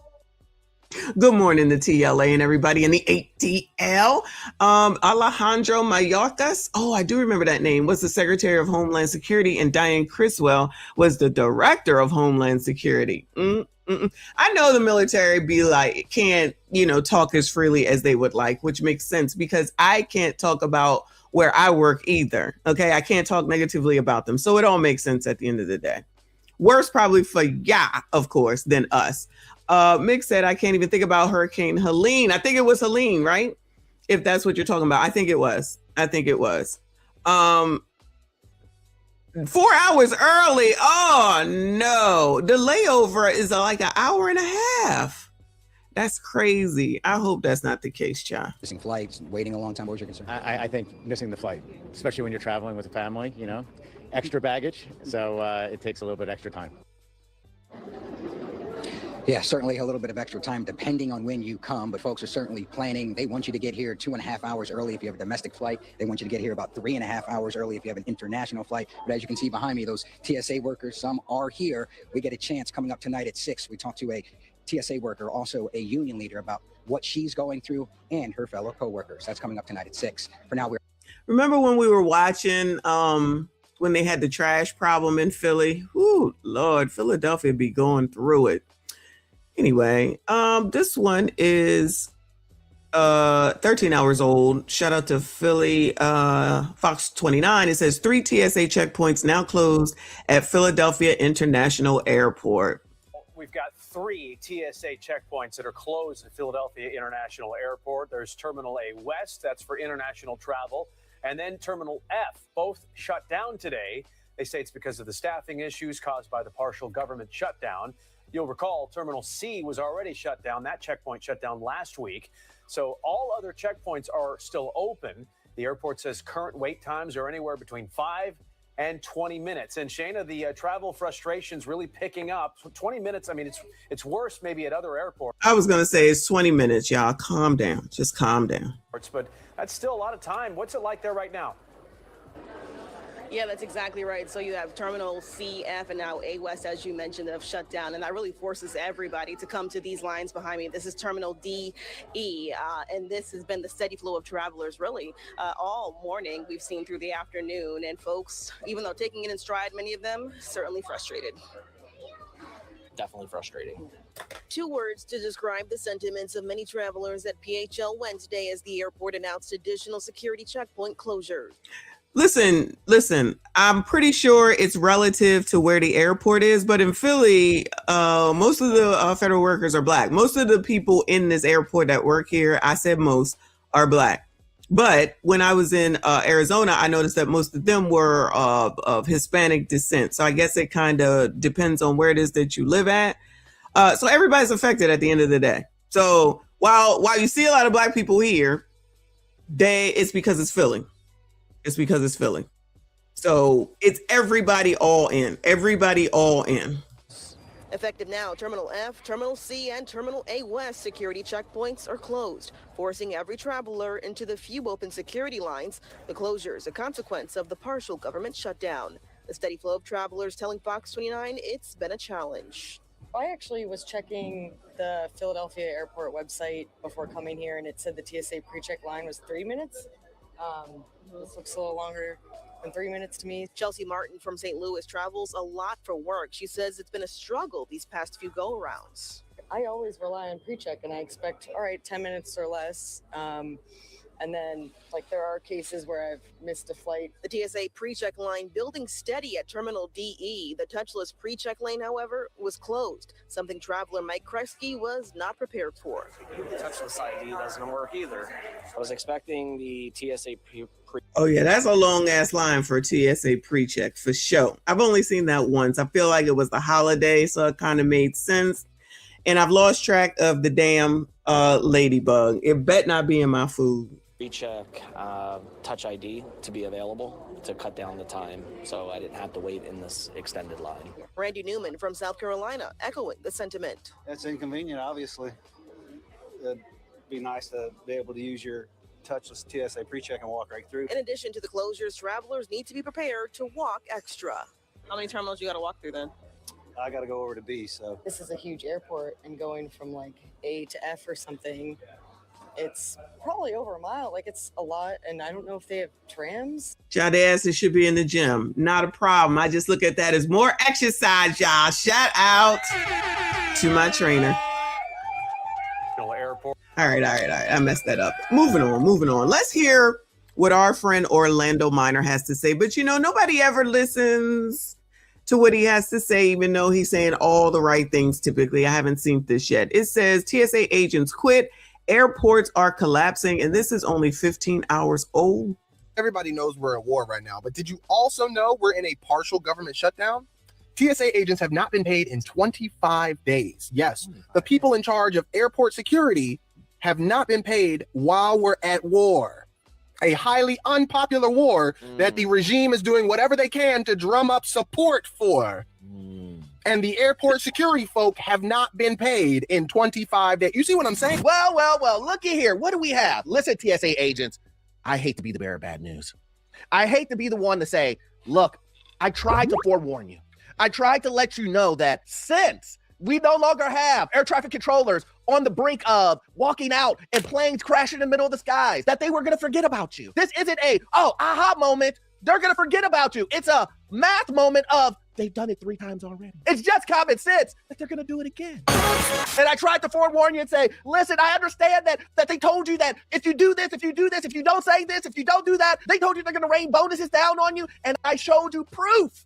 Good morning to TLA and everybody in the ATL. Alejandro Mayorkas, oh, I do remember that name, was the Secretary of Homeland Security, and Diane Criswell was the Director of Homeland Security. I know the military be like, can't, talk as freely as they would like, which makes sense because I can't talk about where I work either. Okay, I can't talk negatively about them. So it all makes sense at the end of the day. Worse probably for of course, than us. Mick said, I can't even think about Hurricane Helene. I think it was Helene, right? If that's what you're talking about. I think it was. 4 hours early. Oh, no. The layover is like an hour and a half. That's crazy. I hope that's not the case, child. Missing flights, waiting a long time. What was your concern? I think missing the flight, especially when you're traveling with a family, you know, extra baggage. So it takes a little bit extra time. Yeah, certainly a little bit of extra time depending on when you come, but folks are certainly planning. They want you to get here 2.5 hours early if you have a domestic flight. They want you to get here about 3.5 hours early if you have an international flight. But as you can see behind me, those TSA workers, some are here. We get a chance coming up tonight at 6. We talk to a TSA worker, also a union leader, about what she's going through and her fellow coworkers. That's coming up tonight at 6. For now, remember when we were watching when they had the trash problem in Philly? Ooh, Lord, Philadelphia be going through it. Anyway, this one is 13 hours old. Shout out to Philly Fox 29. It says 3 TSA checkpoints now closed at Philadelphia International Airport. We've got 3 TSA checkpoints that are closed at Philadelphia International Airport. There's Terminal A West, that's for international travel, and then Terminal F, both shut down today. They say it's because of the staffing issues caused by the partial government shutdown. You'll recall Terminal C was already shut down. That checkpoint shut down last week. So all other checkpoints are still open. The airport says current wait times are anywhere between 5 and 20 minutes. And Shayna, the travel frustration's really picking up. So 20 minutes, I mean, it's worse maybe at other airports. I was going to say it's 20 minutes, y'all. Calm down. Just calm down. But that's still a lot of time. What's it like there right now? Yeah, that's exactly right. So you have Terminal C, F, and now A West, as you mentioned, that have shut down. And that really forces everybody to come to these lines behind me. This is Terminal D, E, and this has been the steady flow of travelers really all morning. We've seen through the afternoon. And folks, even though taking it in stride, many of them certainly frustrated. Definitely frustrating. 2 words to describe the sentiments of many travelers at PHL Wednesday as the airport announced additional security checkpoint closures. Listen, I'm pretty sure it's relative to where the airport is, but in Philly, most of the federal workers are Black. Most of the people in this airport that work here, I said most, are Black. But when I was in Arizona, I noticed that most of them were of Hispanic descent. So I guess it kind of depends on where it is that you live at. So everybody's affected at the end of the day. So while you see a lot of Black people here, it's because it's Philly. It's because it's Philly. So it's everybody all in. Everybody all in. Effective now, Terminal F, Terminal C, and Terminal A West security checkpoints are closed, forcing every traveler into the few open security lines. The closure is a consequence of the partial government shutdown. The steady flow of travelers telling Fox 29 it's been a challenge. I actually was checking the Philadelphia airport website before coming here, and it said the TSA pre-check line was 3 minutes. This looks a little longer than 3 minutes to me. Chelsea Martin from St. Louis travels a lot for work. She says it's been a struggle these past few go-arounds. I always rely on pre-check, and I expect, all right, 10 minutes or less. And then, like, there are cases where I've missed a flight. The TSA pre-check line building steady at Terminal DE. The touchless pre-check lane, however, was closed, something traveler Mike Kresge was not prepared for. Touchless ID doesn't work either. I was expecting the TSA Oh, yeah, that's a long-ass line for TSA pre-check, for sure. I've only seen that once. I feel like it was the holiday, so it kind of made sense. And I've lost track of the damn ladybug. It bet not be in my food. pre-check Touch ID to be available to cut down the time, so I didn't have to wait in this extended line. Randy Newman from South Carolina echoing the sentiment. That's inconvenient, obviously. It'd be nice to be able to use your touchless TSA pre-check and walk right through. In addition to the closures, travelers need to be prepared to walk extra. How many terminals you got to walk through then? I got to go over to B, so. This is a huge airport, and going from like A to F or something, it's probably over a mile. Like, it's a lot, and I don't know if they have trams. Y'all, the asses should be in the gym. Not a problem. I just look at that as more exercise, y'all. Shout out to my trainer. Airport. All right. I messed that up. Moving on. Let's hear what our friend Orlando Minor has to say. But, nobody ever listens to what he has to say, even though he's saying all the right things typically. I haven't seen this yet. It says TSA agents quit. Airports are collapsing, and this is only 15 hours old. Everybody knows we're at war right now, but did you also know we're in a partial government shutdown? TSA agents have not been paid in 25 days. Yes, the people in charge of airport security have not been paid while we're at war. A highly unpopular war that the regime is doing whatever they can to drum up support for. And the airport security folk have not been paid in 25 days. You see what I'm saying? Well, looky here. What do we have? Listen, TSA agents, I hate to be the bearer of bad news. I hate to be the one to say, look, I tried to forewarn you. I tried to let you know that since we no longer have air traffic controllers on the brink of walking out and planes crashing in the middle of the skies, that they were going to forget about you. This isn't a, aha moment. They're going to forget about you. It's a math moment of, they've done it 3 times already. It's just common sense that they're going to do it again. And I tried to forewarn you and say, listen, I understand that they told you that if you do this, if you do this, if you don't say this, if you don't do that, they told you they're going to rain bonuses down on you. And I showed you proof.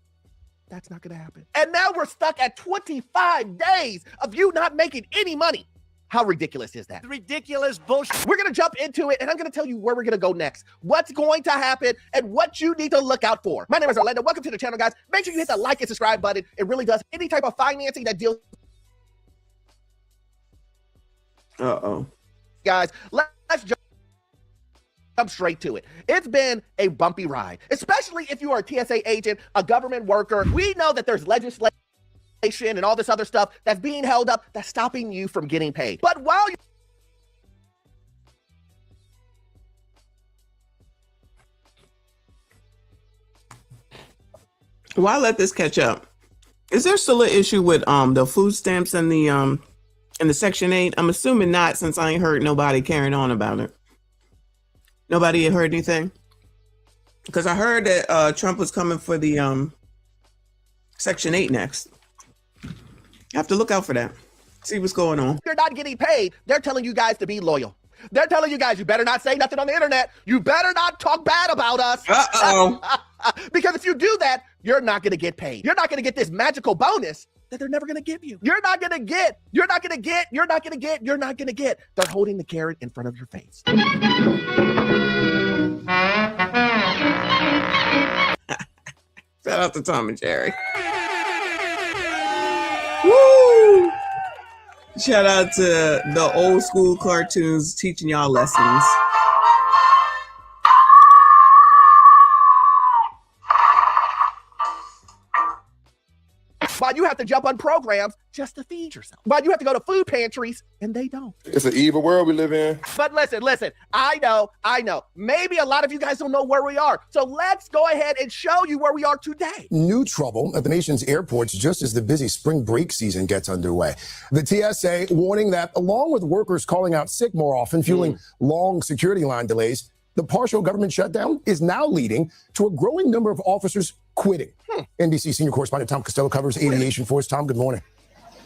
That's not going to happen. And now we're stuck at 25 days of you not making any money. How ridiculous is that? Ridiculous bullshit. We're going to jump into it, and I'm going to tell you where we're going to go next, what's going to happen, and what you need to look out for. My name is Orlando. Welcome to the channel, guys. Make sure you hit the like and subscribe button. It really does. Any type of financing that deals. Guys, let's jump straight to it. It's been a bumpy ride, especially if you are a TSA agent, a government worker. We know that there's legislation and all this other stuff that's being held up that's stopping you from getting paid. But while you Why let this catch up? Is there still an issue with the food stamps and the Section 8? I'm assuming not, since I ain't heard nobody carrying on about it. Nobody had heard anything? Because I heard that Trump was coming for the Section 8 next. You have to look out for that. See what's going on. You're not getting paid. They're telling you guys to be loyal. They're telling you guys, you better not say nothing on the internet. You better not talk bad about us. Because if you do that, you're not going to get paid. You're not going to get this magical bonus that they're never going to give you. You're not going to get. They're holding the carrot in front of your face. Shout out to Tom and Jerry. Woo! Shout out to the old school cartoons teaching y'all lessons. While you have to jump on programs just to feed yourself. While you have to go to food pantries and they don't. It's an evil world we live in. But listen, I know. Maybe a lot of you guys don't know where we are. So let's go ahead and show you where we are today. New trouble at the nation's airports just as the busy spring break season gets underway. The TSA warning that along with workers calling out sick more often, fueling long security line delays, the partial government shutdown is now leading to a growing number of officers quitting. NBC senior correspondent Tom Costello covers aviation for us. Tom, good morning.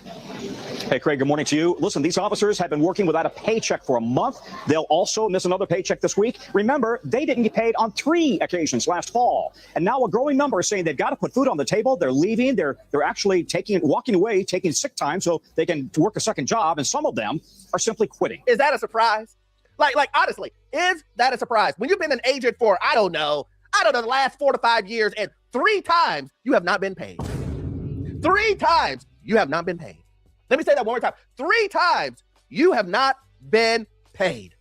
Hey, Craig, good morning to you. Listen, these officers have been working without a paycheck for a month. They'll also miss another paycheck this week. Remember, they didn't get paid on 3 occasions last fall. And now a growing number is saying they've got to put food on the table. They're leaving. They're actually walking away, taking sick time so they can work a second job. And some of them are simply quitting. Is that a surprise? Like honestly, is that a surprise? When you've been an agent for, I don't know, the last 4 to 5 years, and 3 times you have not been paid. 3 times you have not been paid. Let me say that one more time. 3 times you have not been paid.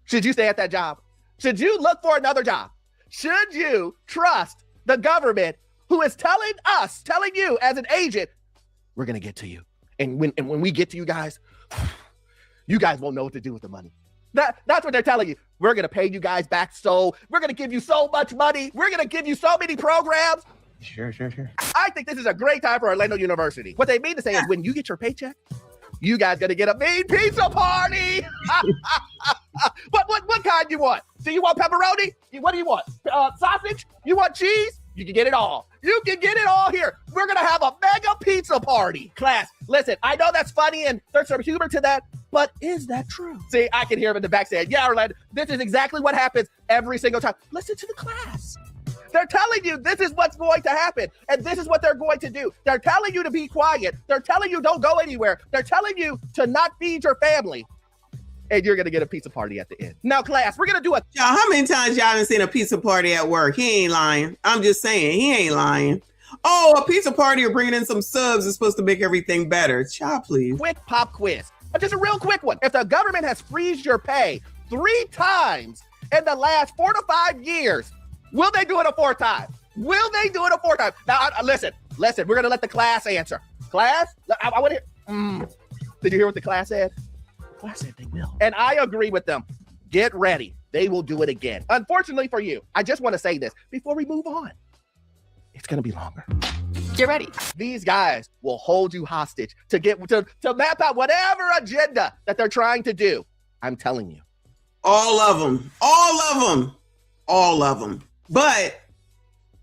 Should you stay at that job? Should you look for another job? Should you trust the government who is telling you as an agent, we're going to get to you. And when we get to you guys won't know what to do with the money. That's what they're telling you. We're going to pay you guys back, so we're going to give you so much money. We're going to give you so many programs. Sure. I think this is a great time for Orlando University. What they mean to say is when you get your paycheck, you guys going to get a mean pizza party. What kind you want? Do you want pepperoni? What do you want? Sausage? You want cheese? You can get it all. You can get it all here. We're going to have a mega pizza party. Class, listen, I know that's funny and there's some humor to that, but is that true? See, I can hear him in the back saying, yeah, Orlando, this is exactly what happens every single time. Listen to the class. They're telling you this is what's going to happen, and this is what they're going to do. They're telling you to be quiet. They're telling you don't go anywhere. They're telling you to not feed your family. And you're going to get a pizza party at the end. Now, class, we're going to do Y'all, how many times y'all haven't seen a pizza party at work? He ain't lying. I'm just saying, he ain't lying. Oh, a pizza party or bringing in some subs is supposed to make everything better. Child, please. Quick pop quiz. Just a real quick one. If the government has frozen your pay 3 times in the last 4 to 5 years, will they do it a 4th time? Will they do it a 4th time? Now, listen. We're going to let the class answer. Class? I want to. Did you hear what the class said? The class said they will. And I agree with them. Get ready. They will do it again. Unfortunately for you, I just want to say this before we move on. It's going to be longer. Get ready. These guys will hold you hostage to map out whatever agenda that they're trying to do. I'm telling you. All of them. But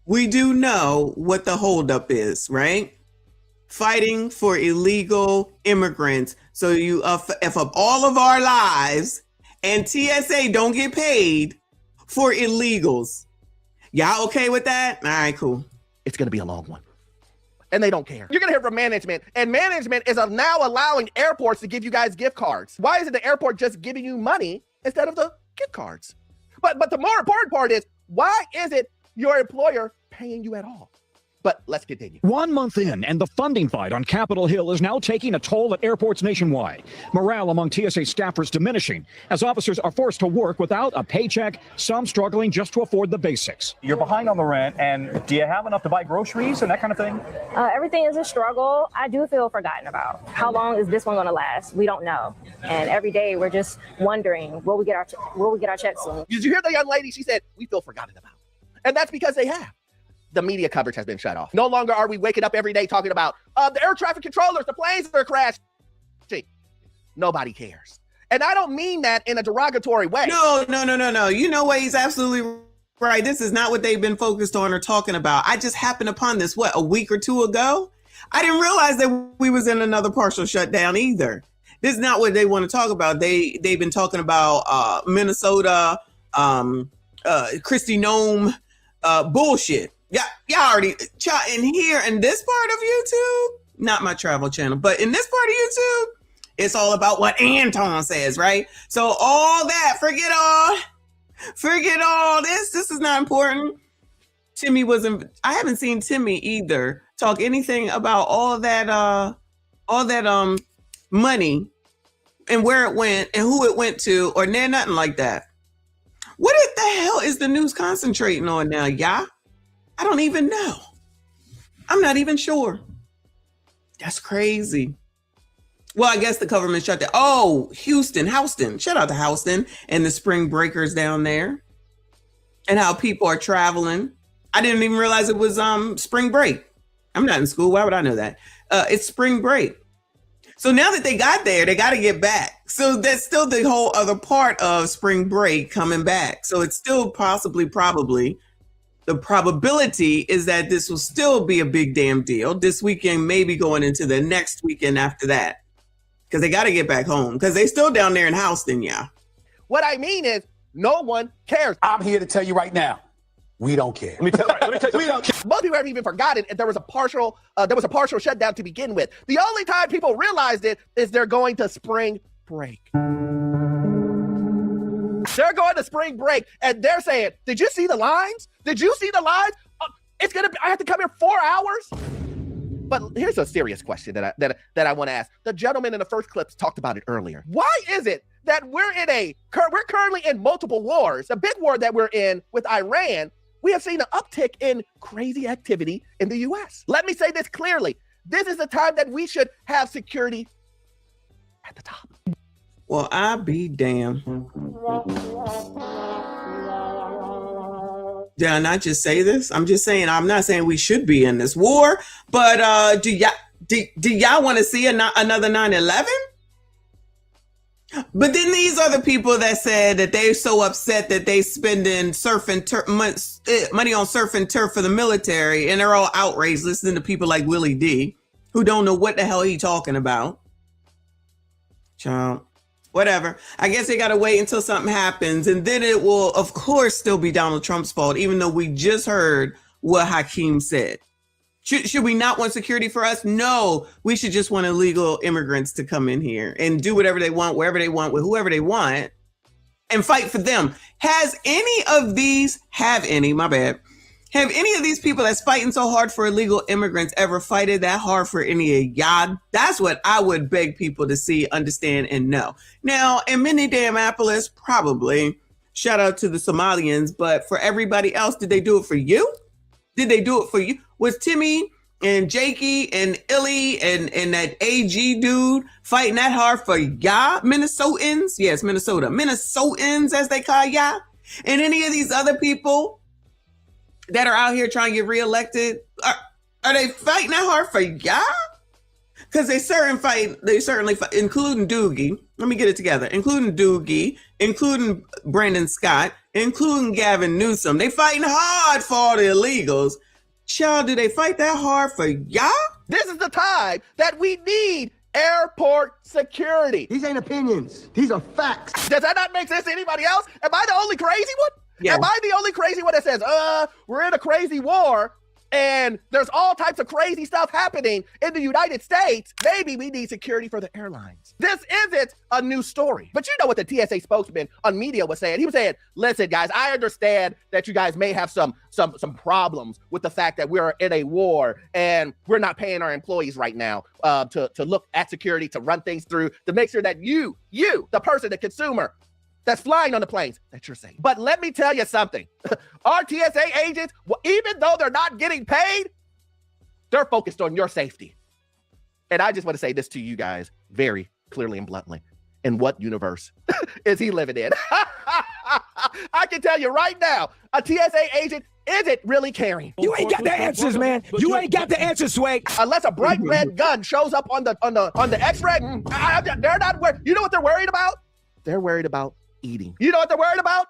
we do know what the holdup is, right? Fighting for illegal immigrants. So you, if of all of our lives and TSA don't get paid for illegals. Y'all okay with that? All right, cool. It's going to be a long one. And they don't care. You're going to hear from management, and management is now allowing airports to give you guys gift cards. Why isn't the airport just giving you money instead of the gift cards? But the more important part is, why is it your employer paying you at all? But let's continue. 1 month in, and the funding fight on Capitol Hill is now taking a toll at airports nationwide. Morale among TSA staffers diminishing as officers are forced to work without a paycheck, some struggling just to afford the basics. You're behind on the rent, and do you have enough to buy groceries and that kind of thing? Everything is a struggle. I do feel forgotten about. How long is this one going to last? We don't know. And every day we're just wondering, will we get our checks soon? Did you hear the young lady? She said, we feel forgotten about. And that's because they have. The media coverage has been shut off. No longer are we waking up every day talking about the air traffic controllers, the planes are crashing. Nobody cares. And I don't mean that in a derogatory way. No. You know what? He's absolutely right. This is not what they've been focused on or talking about. I just happened upon this, a week or 2 ago? I didn't realize that we was in another partial shutdown either. This is not what they want to talk about. They've been talking about Minnesota, Kristi Noem bullshit. Yeah, y'all already in here in this part of YouTube, not my travel channel, but in this part of YouTube, it's all about what Anton says, right? So all that, forget all this. This is not important. Timmy I haven't seen Timmy either talk anything about all that money and where it went and who it went to, or nothing like that. What the hell is the news concentrating on now, y'all? I don't even know. I'm not even sure. That's crazy. Well, I guess the government shut down. Oh, Houston. Shout out to Houston and the spring breakers down there and how people are traveling. I didn't even realize it was spring break. I'm not in school. Why would I know that? It's spring break. So now that they got there, they got to get back. So that's still the whole other part of spring break coming back. So it's still probably. The probability is that this will still be a big damn deal this weekend, maybe going into the next weekend after that. Because they got to get back home because they still down there in Houston, yeah. What I mean is no one cares. I'm here to tell you right now, we don't care. Let me tell you, we don't care. Most people haven't even forgotten there was a partial shutdown to begin with. The only time people realized it is they're going to spring break. They're going to spring break and they're saying, did you see the lines? Did you see the lines? I have to come here 4 hours. But here's a serious question that I want to ask. The gentleman in the first clips talked about it earlier. Why is it that we're currently in multiple wars? The big war that we're in with Iran, we have seen an uptick in crazy activity in the U.S. Let me say this clearly. This is the time that we should have security at the top. Well, I be damn. Did I not just say this? I'm just saying, I'm not saying we should be in this war, but do y'all want to see another 9/11? But then these are the people that said that they're so upset that they spending money on surf and turf for the military, and they're all outraged listening to people like Willie D, who don't know what the hell he talking about. Child. Whatever. I guess they got to wait until something happens. And then it will, of course, still be Donald Trump's fault, even though we just heard what Hakeem said. Should we not want security for us? No, we should just want illegal immigrants to come in here and do whatever they want, wherever they want, with whoever they want, and fight for them. Have any Have any of these people that's fighting so hard for illegal immigrants ever fighted that hard for any of y'all? That's what I would beg people to see, understand, and know. Now, in Minneapolis, probably, shout out to the Somalians, but for everybody else, did they do it for you? Did they do it for you? Was Timmy and Jakey and Illy and that AG dude fighting that hard for y'all Minnesotans? Yes, Minnesota. Minnesotans, as they call y'all. And any of these other people that are out here trying to get reelected, are they fighting that hard for y'all? Because they certainly fight, including Doogie. Let me get it together. Including Doogie, including Brandon Scott, including Gavin Newsom. They fighting hard for all the illegals. Child, do they fight that hard for y'all? This is the time that we need airport security. These ain't opinions. These are facts. Does that not make sense to anybody else? Am I the only crazy one? Yeah. Am I the only crazy one that says, we're in a crazy war and there's all types of crazy stuff happening in the United States? Maybe we need security for the airlines. This isn't a new story. But you know what the TSA spokesman on media was saying? He was saying, listen, guys, I understand that you guys may have some problems with the fact that we're in a war and we're not paying our employees right now to look at security, to run things through, to make sure that you, the person, the consumer, that's flying on the planes, that you're safe. But let me tell you something. Our TSA agents, even though they're not getting paid, they're focused on your safety. And I just want to say this to you guys very clearly and bluntly. In what universe is he living in? I can tell you right now, a TSA agent isn't really caring. You ain't got the answers, man. You ain't got the answers, Swag. Unless a bright red gun shows up on the X-ray, they're not worried. You know what they're worried about? They're worried about eating. You know what they're worried about?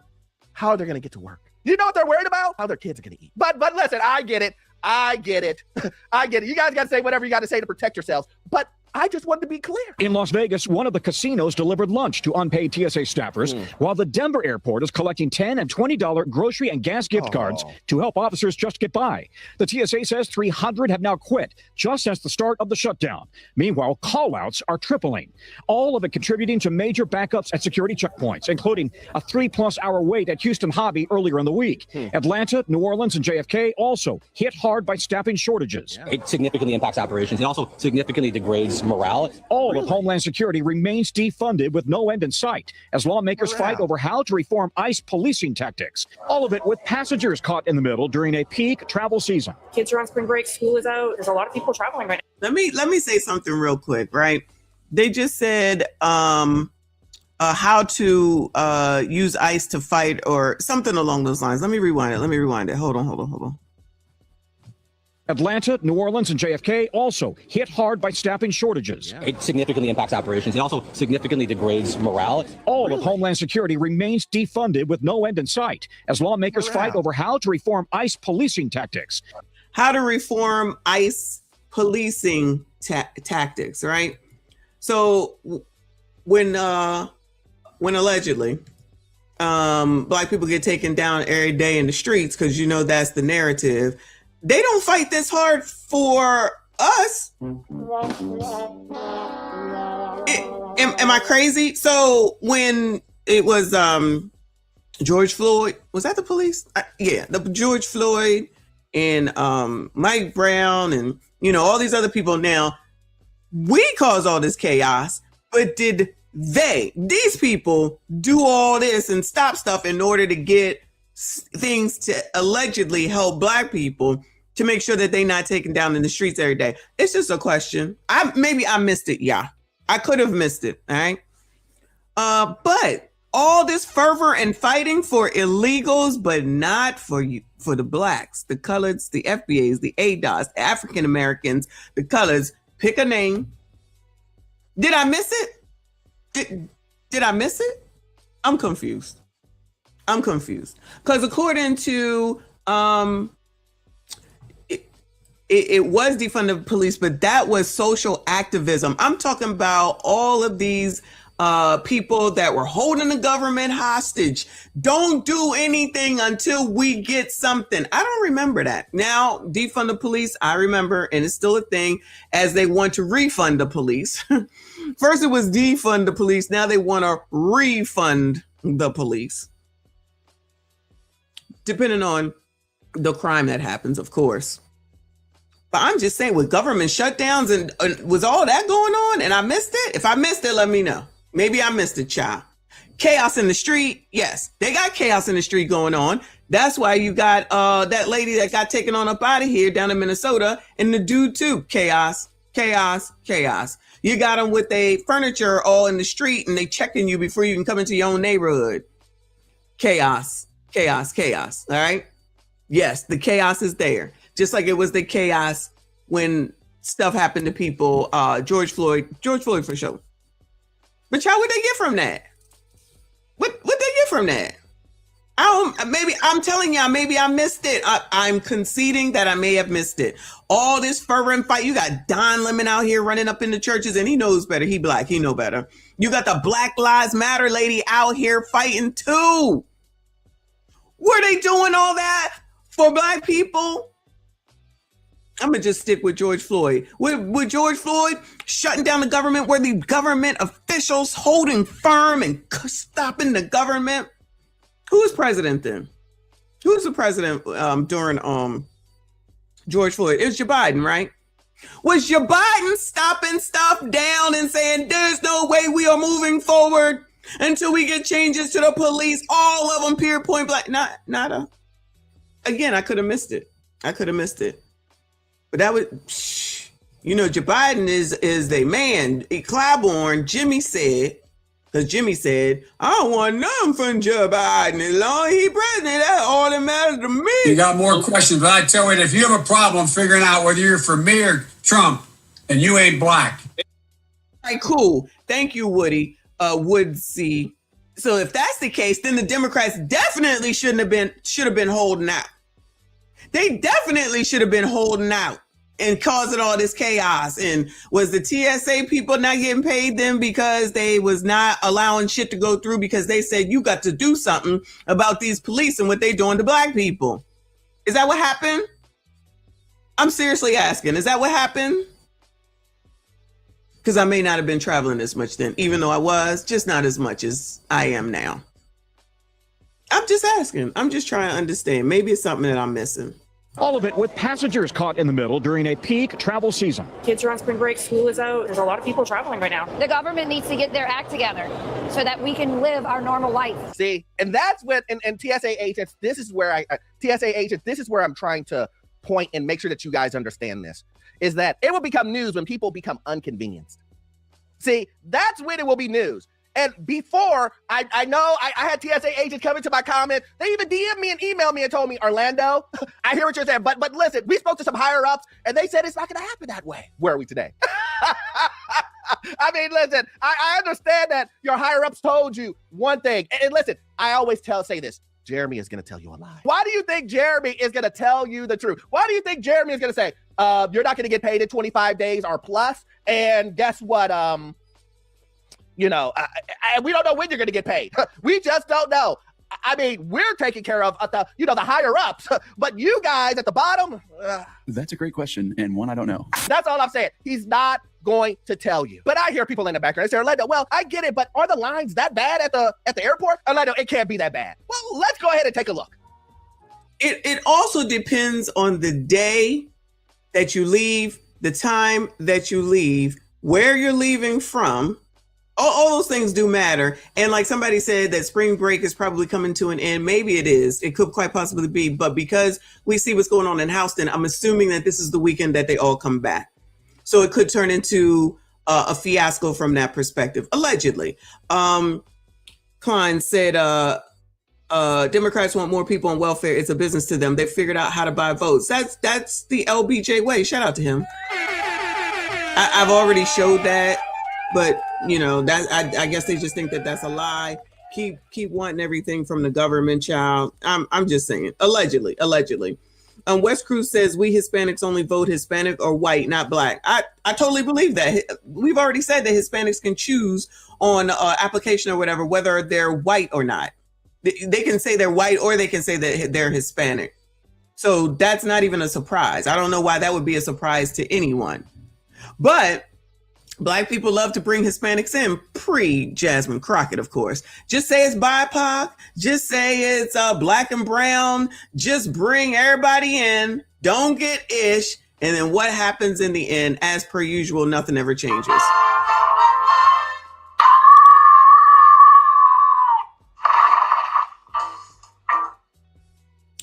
How they're gonna get to work. You know what they're worried about? How their kids are gonna eat. But listen, I get it. I get it. You guys gotta say whatever you gotta say to protect yourselves. But I just wanted to be clear. In Las Vegas, one of the casinos delivered lunch to unpaid TSA staffers, while the Denver airport is collecting $10 and $20 grocery and gas gift cards to help officers just get by. The TSA says 300 have now quit just since the start of the shutdown. Meanwhile, call-outs are tripling, all of it contributing to major backups at security checkpoints, including a 3+ hour wait at Houston Hobby earlier in the week. Atlanta, New Orleans, and JFK also hit hard by staffing shortages. It significantly impacts operations. It also significantly degrades morale. All of Homeland Security remains defunded with no end in sight as lawmakers fight over how to reform ICE policing tactics. All of it with passengers caught in the middle during a peak travel season. Kids are on spring break, school is out. There's a lot of people traveling right now. Let me say something real quick, right? They just said how to use ICE to fight or something along those lines. Let me rewind it. Hold on. Atlanta, New Orleans, and JFK also hit hard by staffing shortages. It significantly impacts operations. It also significantly degrades morale. All of Homeland Security remains defunded with no end in sight as lawmakers fight over how to reform ICE policing tactics. How to reform ICE policing tactics, right? So when allegedly Black people get taken down every day in the streets, because that's the narrative, they don't fight this hard for us. Am I crazy? So when it was George Floyd, was that the police? The George Floyd and Mike Brown and all these other people. Now, we caused all this chaos, but did these people do all this and stop stuff in order to get things to allegedly help Black people to make sure that they're not taken down in the streets every day? It's just a question. Maybe I missed it. Yeah, I could have missed it. All right. But all this fervor and fighting for illegals, but not for the Blacks, the coloreds, the FBAs, the ADOS, the African Americans, the colors. Pick a name. Did I miss it? Did I miss it? I'm confused. Because according to it was defund the police, but that was social activism. I'm talking about all of these people that were holding the government hostage. Don't do anything until we get something. I don't remember that. Now, defund the police, I remember, and it's still a thing, as they want to refund the police. First it was defund the police. Now they want to refund the police, depending on the crime that happens, of course. But I'm just saying, with government shutdowns and was all that going on and I missed it? If I missed it, let me know. Maybe I missed it, child. Chaos in the street. Yes, they got chaos in the street going on. That's why you got that lady that got taken on up out of here down in Minnesota, and the dude too. Chaos, chaos, chaos. You got them with their furniture all in the street and they checking you before you can come into your own neighborhood. Chaos, chaos, chaos. All right. Yes, the chaos is there. Just like it was the chaos when stuff happened to people. George Floyd for sure. But y'all, what they get from that? What they get from that? I'm telling y'all, maybe I missed it. I'm conceding that I may have missed it. All this fervent fight. You got Don Lemon out here running up in the churches, and he knows better. He black, he know better. You got the Black Lives Matter lady out here fighting too. Were they doing all that for black people? I'm gonna just stick with George Floyd. With George Floyd shutting down the government, were the government officials holding firm and stopping the government? Who was president then? Who was the president during George Floyd? It was Joe Biden, right? Was Joe Biden stopping stuff down and saying there's no way we are moving forward until we get changes to the police? All of them, period, point blank. Nada. Again, I could have missed it. But that was, Joe Biden is a man. Claiborne, Jimmy said, because Jimmy said, I don't want nothing from Joe Biden. As long as he's president, that's all that matters to me. You got more questions, but I tell you, if you have a problem figuring out whether you're for me or Trump, and you ain't black. All right, cool. Thank you, Woody. Woodsy. So if that's the case, then the Democrats definitely should have been holding out. They definitely should have been holding out and causing all this chaos. And was the TSA people not getting paid then because they was not allowing shit to go through because they said you got to do something about these police and what they doing to black people? Is that what happened? I'm seriously asking, is that what happened? Because I may not have been traveling as much then, even though I was, just not as much as I am now. I'm just asking. I'm just trying to understand. Maybe it's something that I'm missing. All of it with passengers caught in the middle during a peak travel season. Kids are on spring break, school is out. There's a lot of people traveling right now. The government needs to get their act together so that we can live our normal life. See, and that's when, and TSA agents, this is where I'm trying to point and make sure that you guys understand this, is that it will become news when people become inconvenienced. See, that's when it will be news. And before, I know I had TSA agents come into my comment. They even DM'd me and emailed me and told me, Orlando, I hear what you're saying, but listen, we spoke to some higher ups and they said it's not going to happen that way. Where are we today? I mean, listen, I understand that your higher ups told you one thing. And listen, I always say this. Jeremy is going to tell you a lie. Why do you think Jeremy is going to tell you the truth? Why do you think Jeremy is going to say, you're not going to get paid in 25 days or plus? And guess what? We don't know when you're going to get paid. We just don't know. I mean, we're taking care of the higher ups, but you guys at the bottom. That's a great question and one I don't know. That's all I'm saying. He's not going to tell you. But I hear people in the background say, Orlando, well, I get it, but are the lines that bad at the airport? Orlando, it can't be that bad. Well, let's go ahead and take a look. It also depends on the day that you leave, the time that you leave, where you're leaving from. All those things do matter. And like somebody said that spring break is probably coming to an end. Maybe it is. It could quite possibly be. But because we see what's going on in Houston, I'm assuming that this is the weekend that they all come back. So it could turn into a fiasco from that perspective, allegedly. Klein said, Democrats want more people on welfare. It's a business to them. They figured out how to buy votes. That's the LBJ way. Shout out to him. I've already showed that. But that I guess they just think that that's a lie. Keep wanting everything from the government, child. I'm just saying, allegedly. West Cruz says we Hispanics only vote Hispanic or white, not black. I totally believe that. We've already said that Hispanics can choose on application or whatever whether they're white or not. They can say they're white or they can say that they're Hispanic. So that's not even a surprise. I don't know why that would be a surprise to anyone. But Black people love to bring Hispanics in, pre-Jasmine Crockett, of course. Just say it's BIPOC. Just say it's black and brown. Just bring everybody in. Don't get ish. And then what happens in the end? As per usual, nothing ever changes.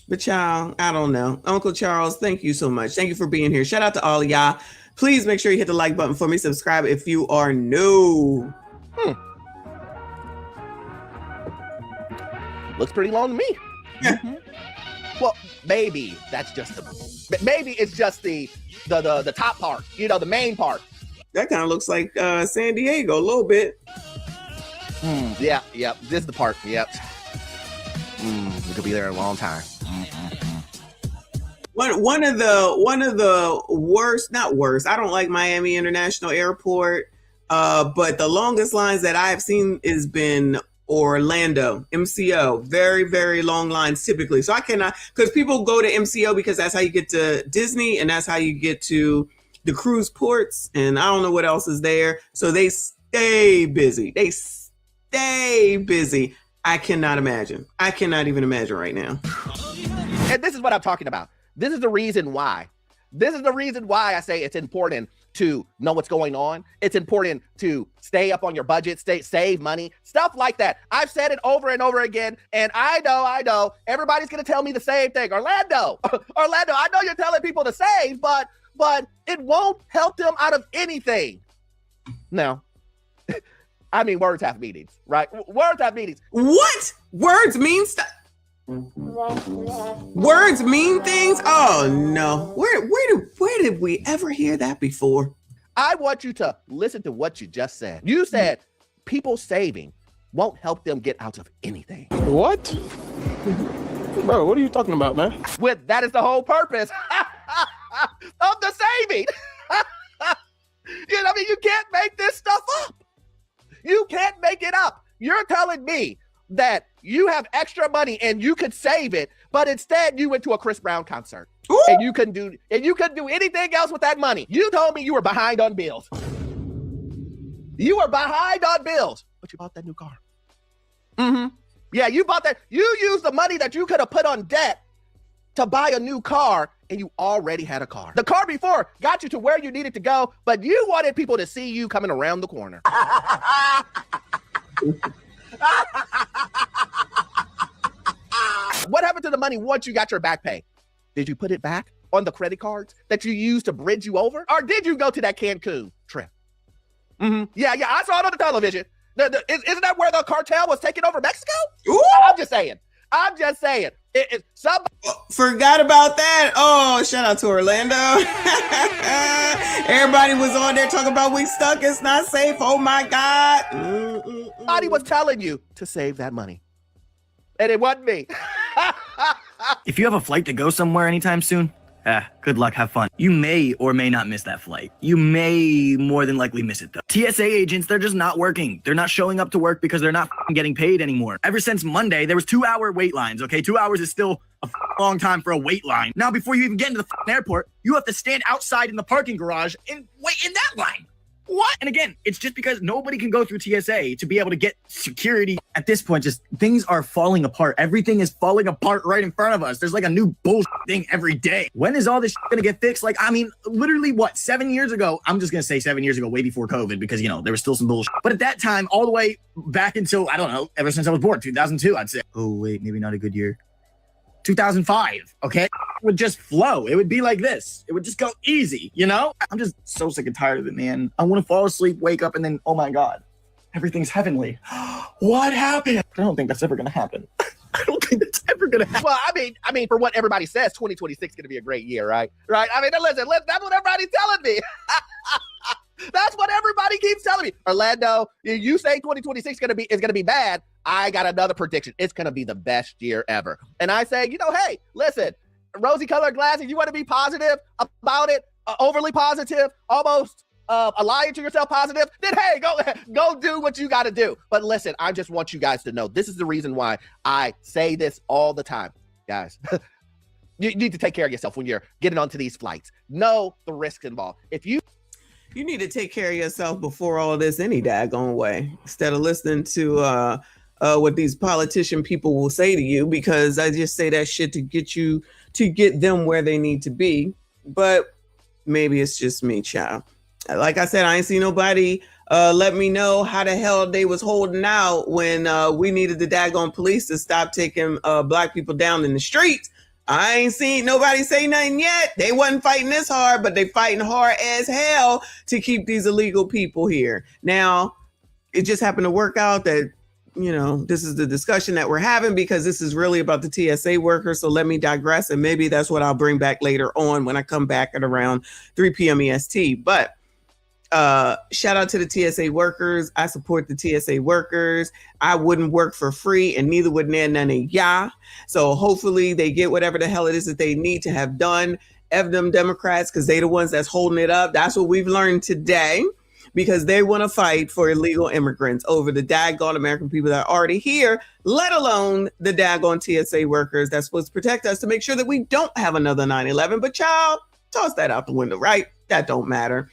But y'all, I don't know. Uncle Charles, thank you so much. Thank you for being here. Shout out to all of y'all. Please make sure you hit the like button for me. Subscribe if you are new. Looks pretty long to me. Well, maybe that's just maybe it's just the top part, you know, the main part. That kind of looks like San Diego a little bit. Yeah. This is the part. Yep. We could be there a long time. One of the worst, not worst. I don't like Miami International Airport, but the longest lines that I've seen has been Orlando, MCO. Very, very long lines typically. So I cannot, because people go to MCO because that's how you get to Disney and that's how you get to the cruise ports. And I don't know what else is there. So they stay busy. I cannot imagine. I cannot even imagine right now. And this is what I'm talking about. This is the reason why. This is the reason why I say it's important to know what's going on. It's important to stay up on your budget, save money, stuff like that. I've said it over and over again, and I know, everybody's gonna tell me the same thing. Orlando, I know you're telling people to save, but it won't help them out of anything. No. I mean, words have meanings, right? Words have meanings. What? Words mean stuff. Words mean things? Oh no. Where did we ever hear that before? I want you to listen to what you just said. You said people saving won't help them get out of anything. What? Bro, what are you talking about, man? That is the whole purpose of the saving. You know, I mean, you can't make this stuff up. You can't make it up. You're telling me that you have extra money and you could save it, but instead you went to a Chris Brown concert. Ooh. and you couldn't do anything else with that money. You told me you were behind on bills. You were behind on bills, but you bought that new car. Yeah, you bought that. You used the money that you could have put on debt to buy a new car, and you already had a car. The car before got you to where you needed to go, but you wanted people to see you coming around the corner. What happened to the money once you got your back pay? Did you put it back on the credit cards that you used to bridge you over? Or did you go to that Cancun trip? Yeah, I saw it on the television. Isn't that where the cartel was taking over Mexico? Ooh. I'm just saying. Forgot about that. Oh, shout out to Orlando. Everybody was on there talking about we stuck. It's not safe. Oh my God. Somebody was telling you to save that money. And it wasn't me. If you have a flight to go somewhere anytime soon, good luck, have fun. You may or may not miss that flight. You may more than likely miss it though. TSA agents, they're just not working. They're not showing up to work because they're not getting paid anymore. Ever since Monday, there was 2-hour wait lines, okay? 2 hours is still a long time for a wait line. Now, before you even get into the airport, you have to stand outside in the parking garage and wait in that line. What? And again, it's just because nobody can go through TSA to be able to get security. At this point, just things are falling apart. Everything is falling apart right in front of us. There's like a new bullshit thing every day. When is all this gonna get fixed? Like, I mean, literally 7 years ago? I'm just gonna say 7 years ago, way before COVID, because, you know, there was still some bullshit. But at that time, all the way back until, I don't know, ever since I was born, 2002, I'd say. Oh, wait, maybe not a good year. 2005, okay? It would just flow. It would be like this. It would just go easy, you know? I'm just so sick and tired of it, man. I want to fall asleep, wake up, and then, oh my God, everything's heavenly. What happened? I don't think that's ever going to happen. I don't think that's ever going to happen. Well, I mean, for what everybody says, 2026 is going to be a great year, right? Right? I mean, listen, that's what everybody's telling me. That's what everybody keeps telling me. Orlando, you say 2026 is gonna be bad. I got another prediction. It's gonna be the best year ever. And I say, hey, listen, rosy colored glasses, you want to be positive about it, overly positive, almost lying to yourself positive, then hey, go do what you got to do. But listen, I just want you guys to know, this is the reason why I say this all the time, guys. You need to take care of yourself when you're getting onto these flights. Know the risks involved. You need to take care of yourself before all this any daggone way, instead of listening to what these politician people will say to you, because I just say that shit to get them where they need to be. But maybe it's just me, child. Like I said, I ain't seen nobody let me know how the hell they was holding out when we needed the daggone police to stop taking black people down in the streets. I ain't seen nobody say nothing yet. They wasn't fighting this hard, but they fighting hard as hell to keep these illegal people here. Now, it just happened to work out that, you know, this is the discussion that we're having because this is really about the TSA workers. So let me digress. And maybe that's what I'll bring back later on when I come back at around 3 p.m. EST. But shout out to the TSA workers. I support the TSA workers. I wouldn't work for free, and neither would none of y'all. So hopefully they get whatever the hell it is that they need to have done. F them Democrats, because they the ones that's holding it up. That's what we've learned today, because they want to fight for illegal immigrants over the daggone American people that are already here, let alone the daggone TSA workers that's supposed to protect us to make sure that we don't have another 9/11. But child, toss that out the window, right? That don't matter.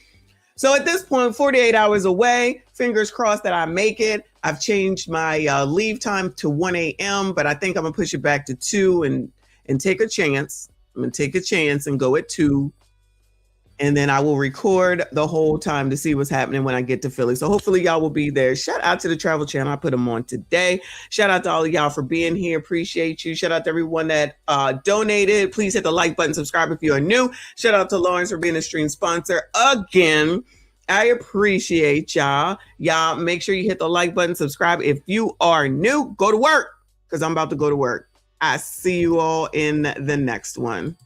So at this point, 48 hours away, fingers crossed that I make it. I've changed my leave time to 1 a.m., but I think I'm going to push it back to 2 and take a chance. I'm going to take a chance and go at 2. And then I will record the whole time to see what's happening when I get to Philly. So hopefully y'all will be there. Shout out to the Travel Channel. I put them on today. Shout out to all of y'all for being here. Appreciate you. Shout out to everyone that donated. Please hit the like button, subscribe if you are new. Shout out to Lawrence for being a stream sponsor again. I appreciate y'all. Y'all make sure you hit the like button, subscribe. If you are new, go to work, because I'm about to go to work. I see you all in the next one.